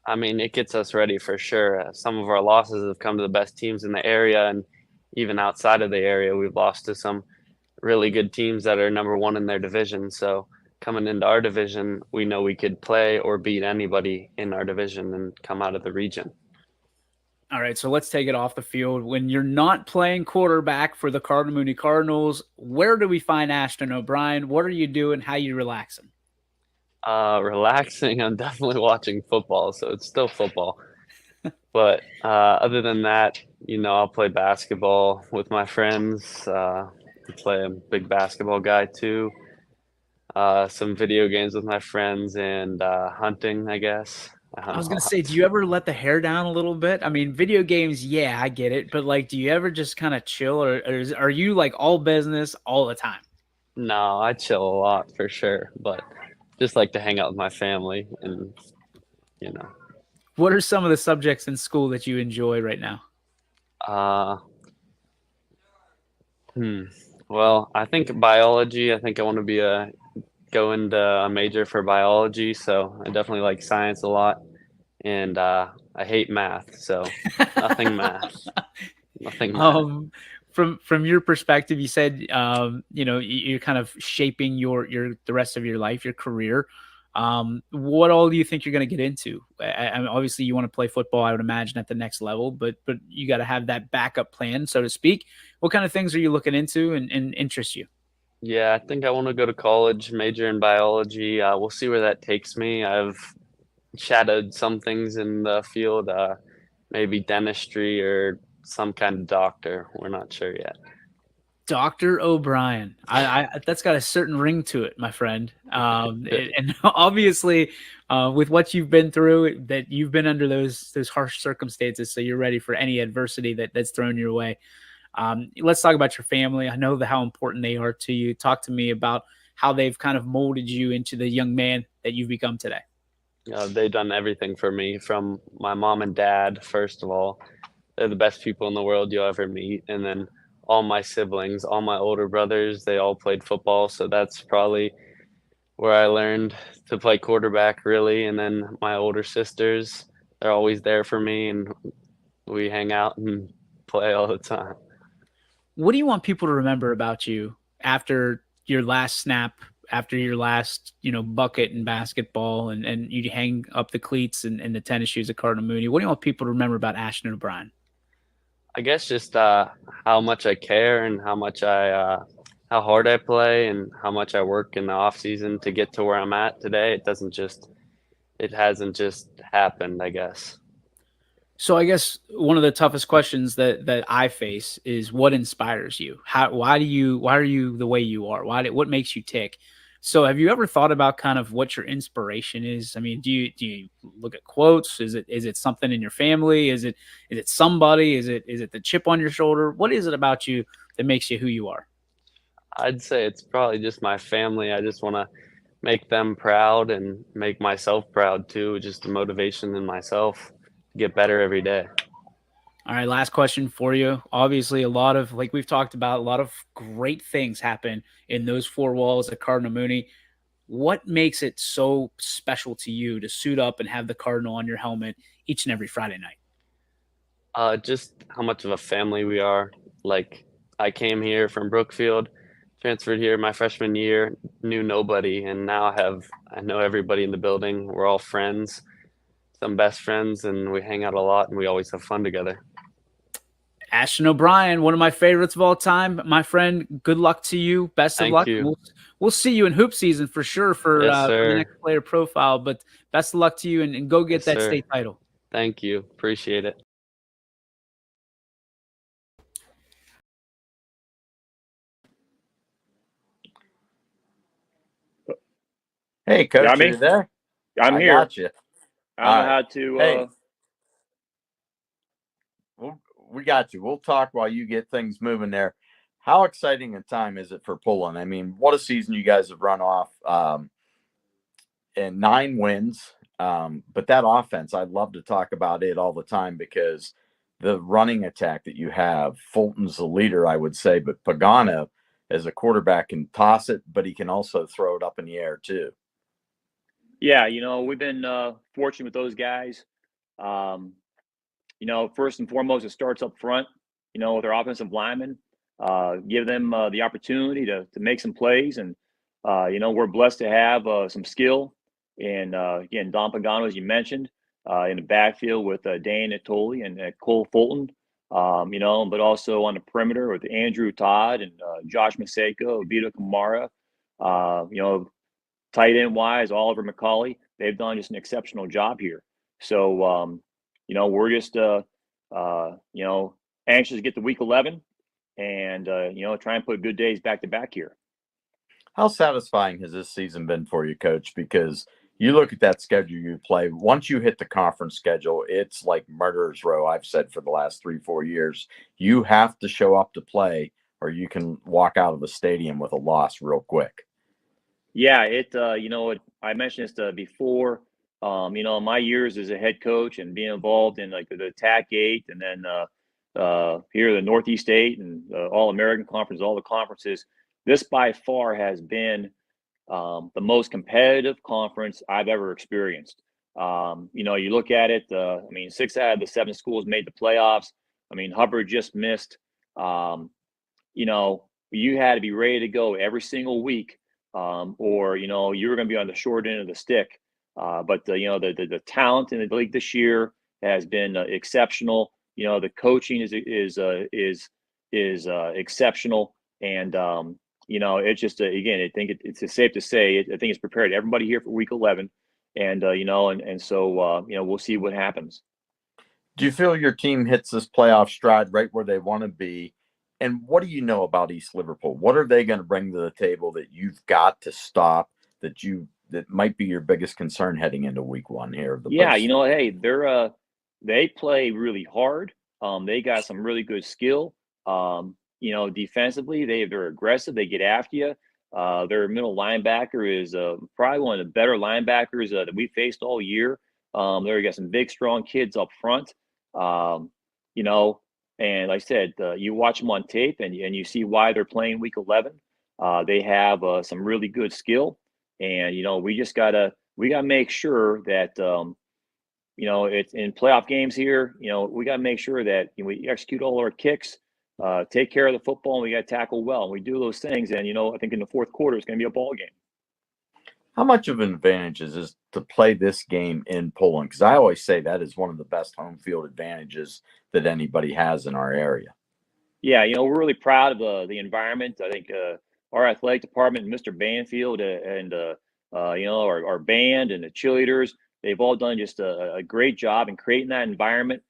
I mean, it gets us ready for sure. Some of our losses have come to the best teams in the area, and even outside of the area, we've lost to some really good teams that are number one in their division. So coming into our division, we know we could play or beat anybody in our division and come out of the region.
All right, so let's take it off the field. When you're not playing quarterback for the Cardinal Mooney Cardinals, where do we find Ashton O'Brien? What are you doing? How you relaxing?
Relaxing. I'm definitely watching football, so it's still football. But other than that, you know, I'll play basketball with my friends. I play a big basketball guy too. Some video games with my friends and hunting, I guess. I
I
hunt
was
a
gonna say, do
lot.
you ever let the hair down a little bit? I mean, video games, yeah, I get it, but like, do you ever just kind of chill, or are you like all business all the time?
No, I chill a lot for sure, but just like to hang out with my family and you know.
What are some of the subjects in school that you enjoy right now?
Uh, hmm. Well, I think biology. I think I want to be a go into a major for biology, so I definitely like science a lot, and I hate math, so nothing math, nothing math.
um, from your perspective, you said you're kind of shaping your the rest of your life, your career. What all do you think you're going to get into? I mean, obviously, you want to play football, I would imagine, at the next level, but you got to have that backup plan, so to speak. What kind of things are you looking into and interest you?
Yeah, I think I want to go to college, major in biology. We'll see where that takes me. I've shadowed some things in the field, maybe dentistry or some kind of doctor. We're not sure yet.
Dr. O'Brien. I that's got a certain ring to it, my friend. And obviously, with what you've been through, that you've been under those harsh circumstances, so you're ready for any adversity that's thrown your way. Let's talk about your family. I know how important they are to you. Talk to me about how they've kind of molded you into the young man that you've become today.
They've done everything for me, from my mom and dad, first of all. They're the best people in the world you'll ever meet. And then all my siblings, all my older brothers, they all played football. So that's probably where I learned to play quarterback, really. And then my older sisters, they're always there for me, and we hang out and play all the time.
What do you want people to remember about you after your last snap, after your last, bucket in basketball, and you hang up the cleats and the tennis shoes at Cardinal Mooney? What do you want people to remember about Ashton O'Brien?
I guess just how much I care and how much how hard I play and how much I work in the off season to get to where I'm at today. It hasn't just happened, I guess.
So I guess one of the toughest questions that I face is what inspires you? Why are you the way you are? What makes you tick? So have you ever thought about kind of what your inspiration is? I mean, do you look at quotes? Is it something in your family? Is it somebody? Is it the chip on your shoulder? What is it about you that makes you who you are?
I'd say it's probably just my family. I just want to make them proud and make myself proud too. Just the motivation in myself to get better every day.
All right, last question for you. Obviously, a lot of, like we've talked about, a lot of great things happen in those four walls at Cardinal Mooney. What makes it so special to you to suit up and have the Cardinal on your helmet each and every Friday night?
Just how much of a family we are. Like, I came here from Brookfield, transferred here my freshman year, knew nobody, and now I know everybody in the building. We're all friends, some best friends, and we hang out a lot and we always have fun together.
Ashton O'Brien, one of my favorites of all time. My friend, good luck to you. Best of
Thank
luck.
you.
We'll see you in hoop season for sure
Yes,
for the
sir.
next player profile. But best of luck to you and go get
Yes,
that
sir.
state title.
Thank you. Appreciate it.
Hey, Coach,
Got
are
me?
you there?
I'm
I
here.
got you.
I don't
All
know
right.
how to.
Hey, we got you. We'll talk while you get things moving there. How exciting a time is it for Pullen? I mean, what a season you guys have run off, and 9 wins. But that offense, I'd love to talk about it all the time because the running attack that you have, Fulton's the leader, I would say, but Pagano as a quarterback can toss it, but he can also throw it up in the air too.
Yeah, we've been fortunate with those guys. Um, first and foremost, it starts up front. With our offensive linemen, give them the opportunity to make some plays, and we're blessed to have some skill. And again, Don Pagano, as you mentioned, in the backfield with Dane Natoli and Cole Fulton. But also on the perimeter with Andrew Todd and Josh Maseko, Vito Kamara. Tight end wise, Oliver McCauley, they've done just an exceptional job here. So, we're just, anxious to get to week 11 and, try and put good days back to back here.
How satisfying has this season been for you, Coach? Because you look at that schedule you play, once you hit the conference schedule, it's like murderer's row. I've said for the last 3-4 years, you have to show up to play or you can walk out of the stadium with a loss real quick.
Yeah, I mentioned this before. My years as a head coach and being involved in like the TAC 8 and then here the Northeast 8 and All American Conference, all the conferences. This by far has been the most competitive conference I've ever experienced. You look at it. 6 out of the 7 schools made the playoffs. Hubbard just missed. You know, you had to be ready to go every single week, or you were going to be on the short end of the stick. But the talent in the league this year has been exceptional. The coaching is exceptional, and it's just again, I think it's safe to say I think it's prepared everybody here for week 11, and so we'll see what happens.
Do you feel your team hits this playoff stride right where they want to be? And what do you know about East Liverpool? What are they going to bring to the table that you've got to stop that might be your biggest concern heading into week 1 here of the
Yeah,
postseason?
hey, they play really hard. They got some really good skill. Defensively, they're aggressive. They get after you. Their middle linebacker is probably one of the better linebackers that we faced all year. They got some big, strong kids up front. Um, you know, and like I said, you watch them on tape and you see why they're playing week 11. They have some really good skill, and we gotta make sure that it's in playoff games here. We gotta make sure that we execute all our kicks, take care of the football, and we gotta tackle well. And we do those things, and I think in the fourth quarter it's gonna be a ball game.
How much of an advantage is to play this game in Poland? Because I always say that is one of the best home field advantages that anybody has in our area.
Yeah, we're really proud of the environment. I think our athletic department, Mr. Banfield, and our band and the cheerleaders, they've all done just a great job in creating that environment.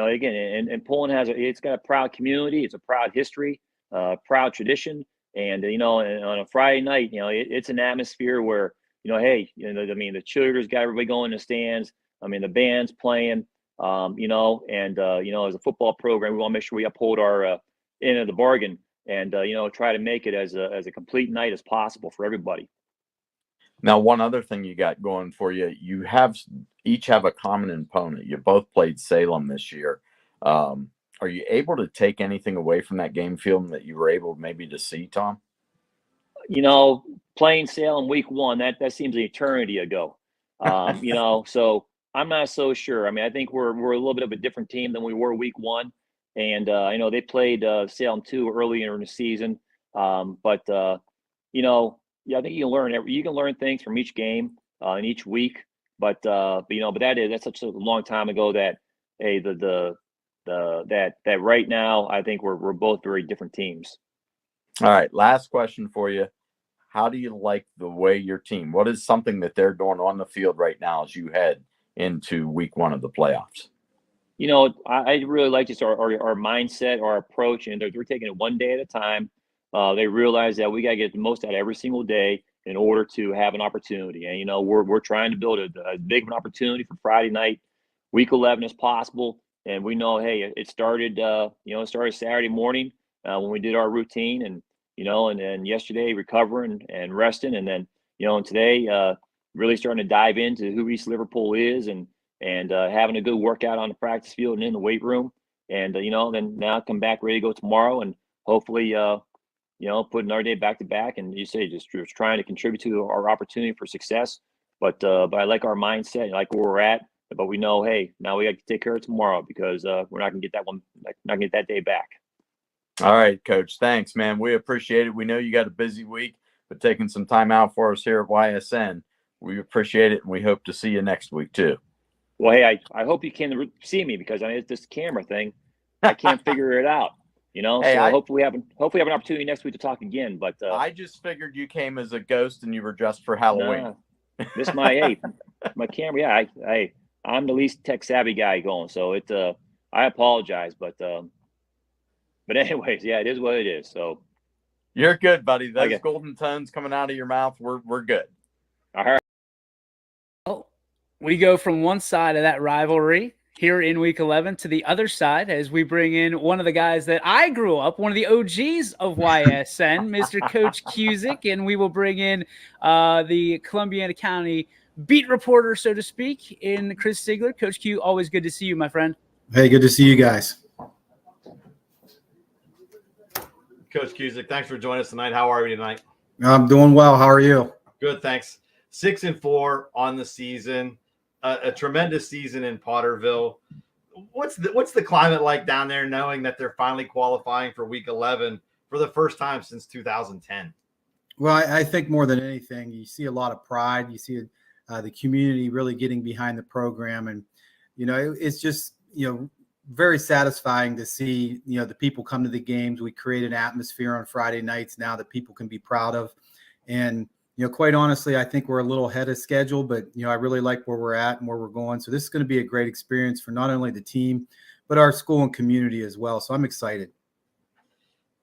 Again, and Poland it's got a proud community, it's a proud history, proud tradition, and and on a Friday night, it's an atmosphere where hey, the cheerleaders got everybody going in the stands. The band's playing, as a football program, we want to make sure we uphold our end of the bargain and try to make it as a complete night as possible for everybody.
Now, one other thing you got going for you, you each have a common opponent. You both played Salem this year. Are you able to take anything away from that game film that you were able maybe to see, Tom?
Playing Salem week 1, that seems an eternity ago. So I'm not so sure. I think we're a little bit of a different team than we were week 1. And I know they played Salem 2 earlier in the season. I think you can learn things from each game in each week. But that's such a long time ago that that right now I think we're both very different teams.
All right, last question for you. How do you like the way your team? What is something that they're doing on the field right now as you head into week 1 of the playoffs?
I really like just our mindset, our approach, and they're taking it one day at a time. They realize that we got to get the most out of every single day in order to have an opportunity. And, we're trying to build a big of an opportunity for Friday night, week 11 as possible. And we know, hey, it started Saturday morning when we did our routine and then yesterday recovering and resting. And then, and today really starting to dive into who East Liverpool is and having a good workout on the practice field and in the weight room. And, then now come back ready to go tomorrow and hopefully, put another day back to back, and just trying to contribute to our opportunity for success. But I like our mindset, I like where we're at. But we know, hey, now we got to take care of tomorrow because we're not gonna get that day back.
All right, Coach. Thanks, man. We appreciate it. We know you got a busy week, but taking some time out for us here at YSN, we appreciate it, and we hope to see you next week too.
Well, hey, I hope you can see me because it's this camera thing. I can't figure it out. Hey, so hopefully have an opportunity next week to talk again. But
I just figured you came as a ghost and you were dressed for Halloween.
This my camera. Yeah, I'm the least tech savvy guy going, so I apologize, but anyways, yeah, it is what it is. So
you're good, buddy. Those golden tones coming out of your mouth, we're good.
All right.
Well, we go from one side of that rivalry here in week 11 to the other side as we bring in one of the guys that I grew up, one of the OGs of YSN, Mr. Coach Cusick, and we will bring in the Columbiana County beat reporter, so to speak, in Chris Sigler. Coach Q, always good to see you, my friend.
Hey, good to see you guys.
Coach Cusick, thanks for joining us tonight. How are you tonight?
I'm doing well. How are you?
Good, thanks. 6-4 on the season. A tremendous season in Potterville. What's the climate like down there, knowing that they're finally qualifying for Week 11 for the first time since 2010?
Well, I think more than anything, you see a lot of pride. You see the community really getting behind the program, and it's just very satisfying to see the people come to the games. We create an atmosphere on Friday nights now that people can be proud of, and quite honestly, I think we're a little ahead of schedule, but, I really like where we're at and where we're going. So this is going to be a great experience for not only the team, but our school and community as well. So I'm excited.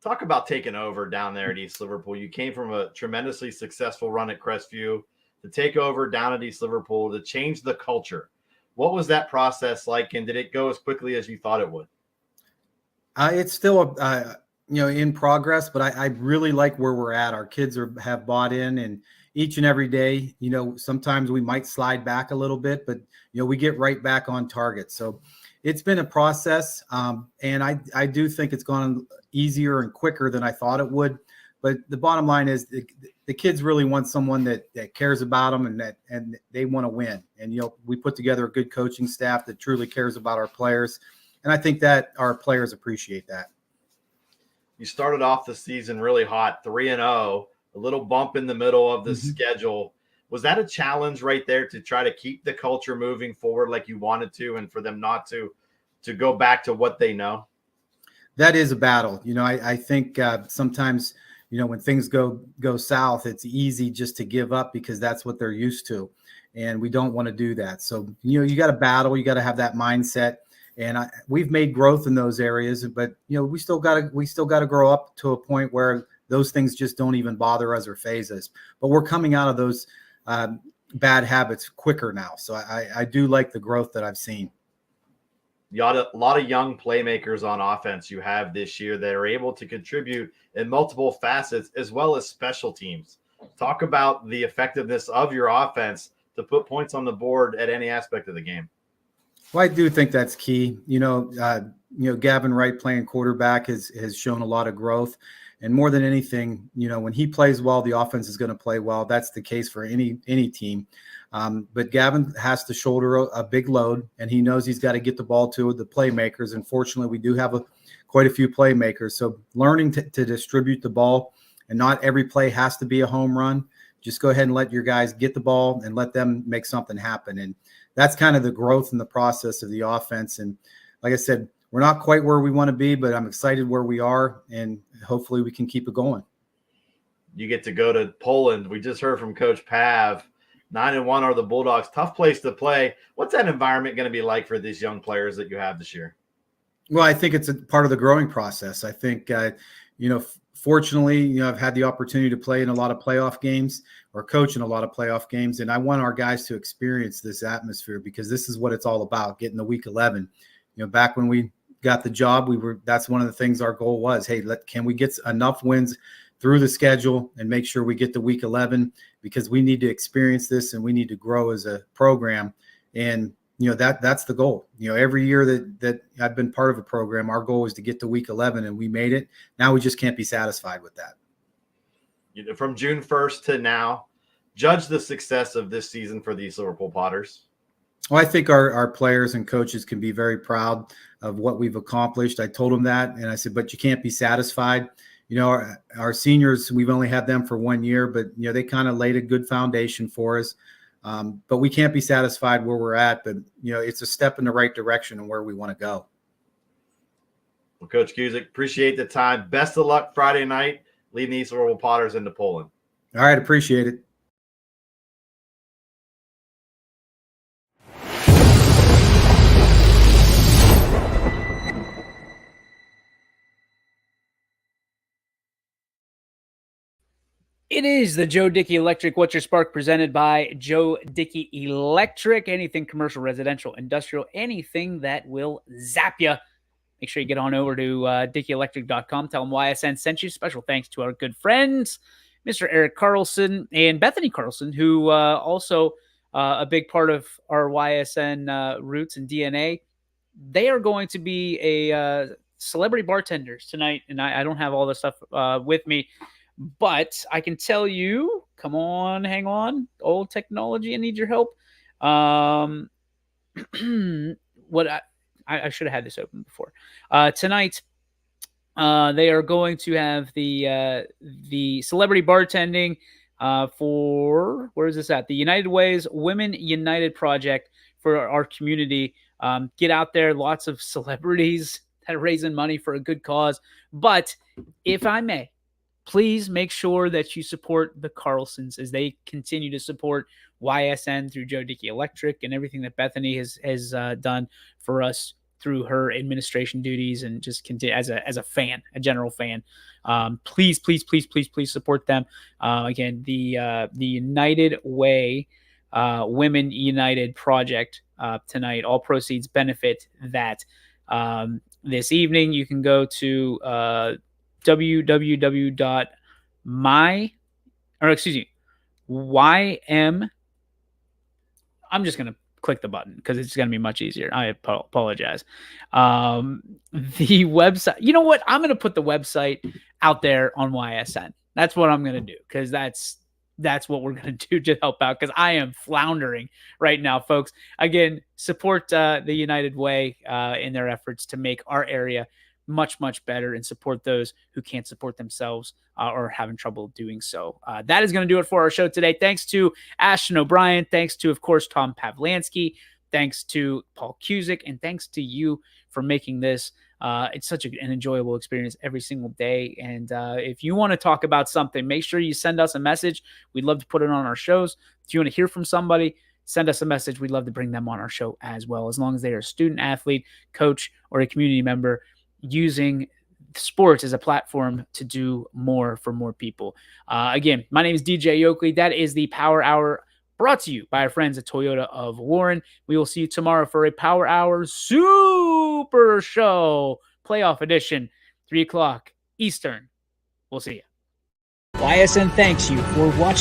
Talk about taking over down there at East Liverpool. You came from a tremendously successful run at Crestview to take over down at East Liverpool, to change the culture. What was that process like, and did it go as quickly as you thought it would?
It's still in progress, but I really like where we're at. Our kids have bought in, and each and every day, sometimes we might slide back a little bit, but we get right back on target. So it's been a process, and I do think it's gone easier and quicker than I thought it would. But the bottom line is the kids really want someone that cares about them and they want to win. And we put together a good coaching staff that truly cares about our players, and I think that our players appreciate that.
You started off the season really hot, 3-0, a little bump in the middle of the schedule. Was that a challenge right there to try to keep the culture moving forward like you wanted to, and for them not to go back to what they know?
That is a battle. I think sometimes, when things go south, it's easy just to give up because that's what they're used to. And we don't want to do that. So, you got to battle. You got to have that mindset. And we've made growth in those areas, but we still got to grow up to a point where those things just don't even bother us or phase us. But we're coming out of those bad habits quicker now. So I do like the growth that I've seen.
You got a lot of young playmakers on offense you have this year that are able to contribute in multiple facets as well as special teams. Talk about the effectiveness of your offense to put points on the board at any aspect of the game.
Well, I do think that's key. Gavin Wright playing quarterback has shown a lot of growth. And more than anything, when he plays well, the offense is going to play well. That's the case for any team. But Gavin has to shoulder a big load, and he knows he's got to get the ball to the playmakers. Unfortunately, we do have quite a few playmakers. So learning to distribute the ball, and not every play has to be a home run. Just go ahead and let your guys get the ball and let them make something happen. And that's kind of the growth in the process of the offense. And like I said, we're not quite where we want to be, but I'm excited where we are, and hopefully we can keep it going.
You get to go to Poland. We just heard from Coach Pav. 9-1 are the Bulldogs. Tough place to play. What's that environment going to be like for these young players that you have this year?
Well, I think it's a part of the growing process. I think, fortunately, I've had the opportunity to play in a lot of playoff games or coach in a lot of playoff games, and I want our guys to experience this atmosphere because this is what it's all about, getting to week 11. Back when we got the job, that's one of the things our goal was, hey, can we get enough wins through the schedule and make sure we get to week 11, because we need to experience this and we need to grow as a program. And that's the goal. Every year that I've been part of a program, our goal is to get to week 11, and we made it. Now we just can't be satisfied with that.
From June 1st to now, judge the success of this season for these Liverpool Potters.
Well, I think our players and coaches can be very proud of what we've accomplished. I told them that, and I said, but you can't be satisfied. Our seniors, we've only had them for 1 year, but they kind of laid a good foundation for us. But we can't be satisfied where we're at. But it's a step in the right direction and where we want to go.
Well, Coach Cusick, appreciate the time. Best of luck Friday night, leading the East Liverpool Potters into Poland.
All right, appreciate it.
It is the Joe Dickey Electric What's Your Spark presented by Joe Dickey Electric. Anything commercial, residential, industrial, anything that will zap you. Make sure you get on over to DickeyElectric.com. Tell them YSN sent you. Special thanks to our good friends, Mr. Eric Carlson and Bethany Carlson, who also a big part of our YSN roots and DNA. They are going to be a celebrity bartenders tonight, and I don't have all this stuff with me. But I can tell you, come on, hang on, old technology, I need your help. What I should have had this open before. Tonight, they are going to have the celebrity bartending for, where is this at? The United Ways Women United Project for our community. Get out there, lots of celebrities that are raising money for a good cause. But if I may, please make sure that you support the Carlsons as they continue to support YSN through Joe Dickey Electric and everything that Bethany has done for us through her administration duties and just continue as a fan, a general fan. Please support them. Again, the United Way Women United Project tonight. All proceeds benefit that. This evening, you can go to YM. I'm just going to click the button because it's going to be much easier. I apologize. The website, you know what? I'm going to put the website out there on YSN. That's what I'm going to do because that's what we're going to do to help out because I am floundering right now, folks. Again, support the United Way in their efforts to make our area much, much better and support those who can't support themselves or having trouble doing so. That is going to do it for our show today. Thanks to Ashton O'Brien. Thanks to, of course, Tom Pavlansky. Thanks to Paul Cusick. And thanks to you for making this It's such an enjoyable experience every single day. And if you want to talk about something, make sure you send us a message. We'd love to put it on our shows. If you want to hear from somebody, send us a message. We'd love to bring them on our show as well, as long as they are a student, athlete, coach, or a community member using sports as a platform to do more for more people. Again, my name is DJ Yoakley. That is the Power Hour, brought to you by our friends at Toyota of Warren. We will see you tomorrow for a Power Hour Super Show playoff edition, 3 o'clock Eastern. We'll see you. YSN thanks you for watching.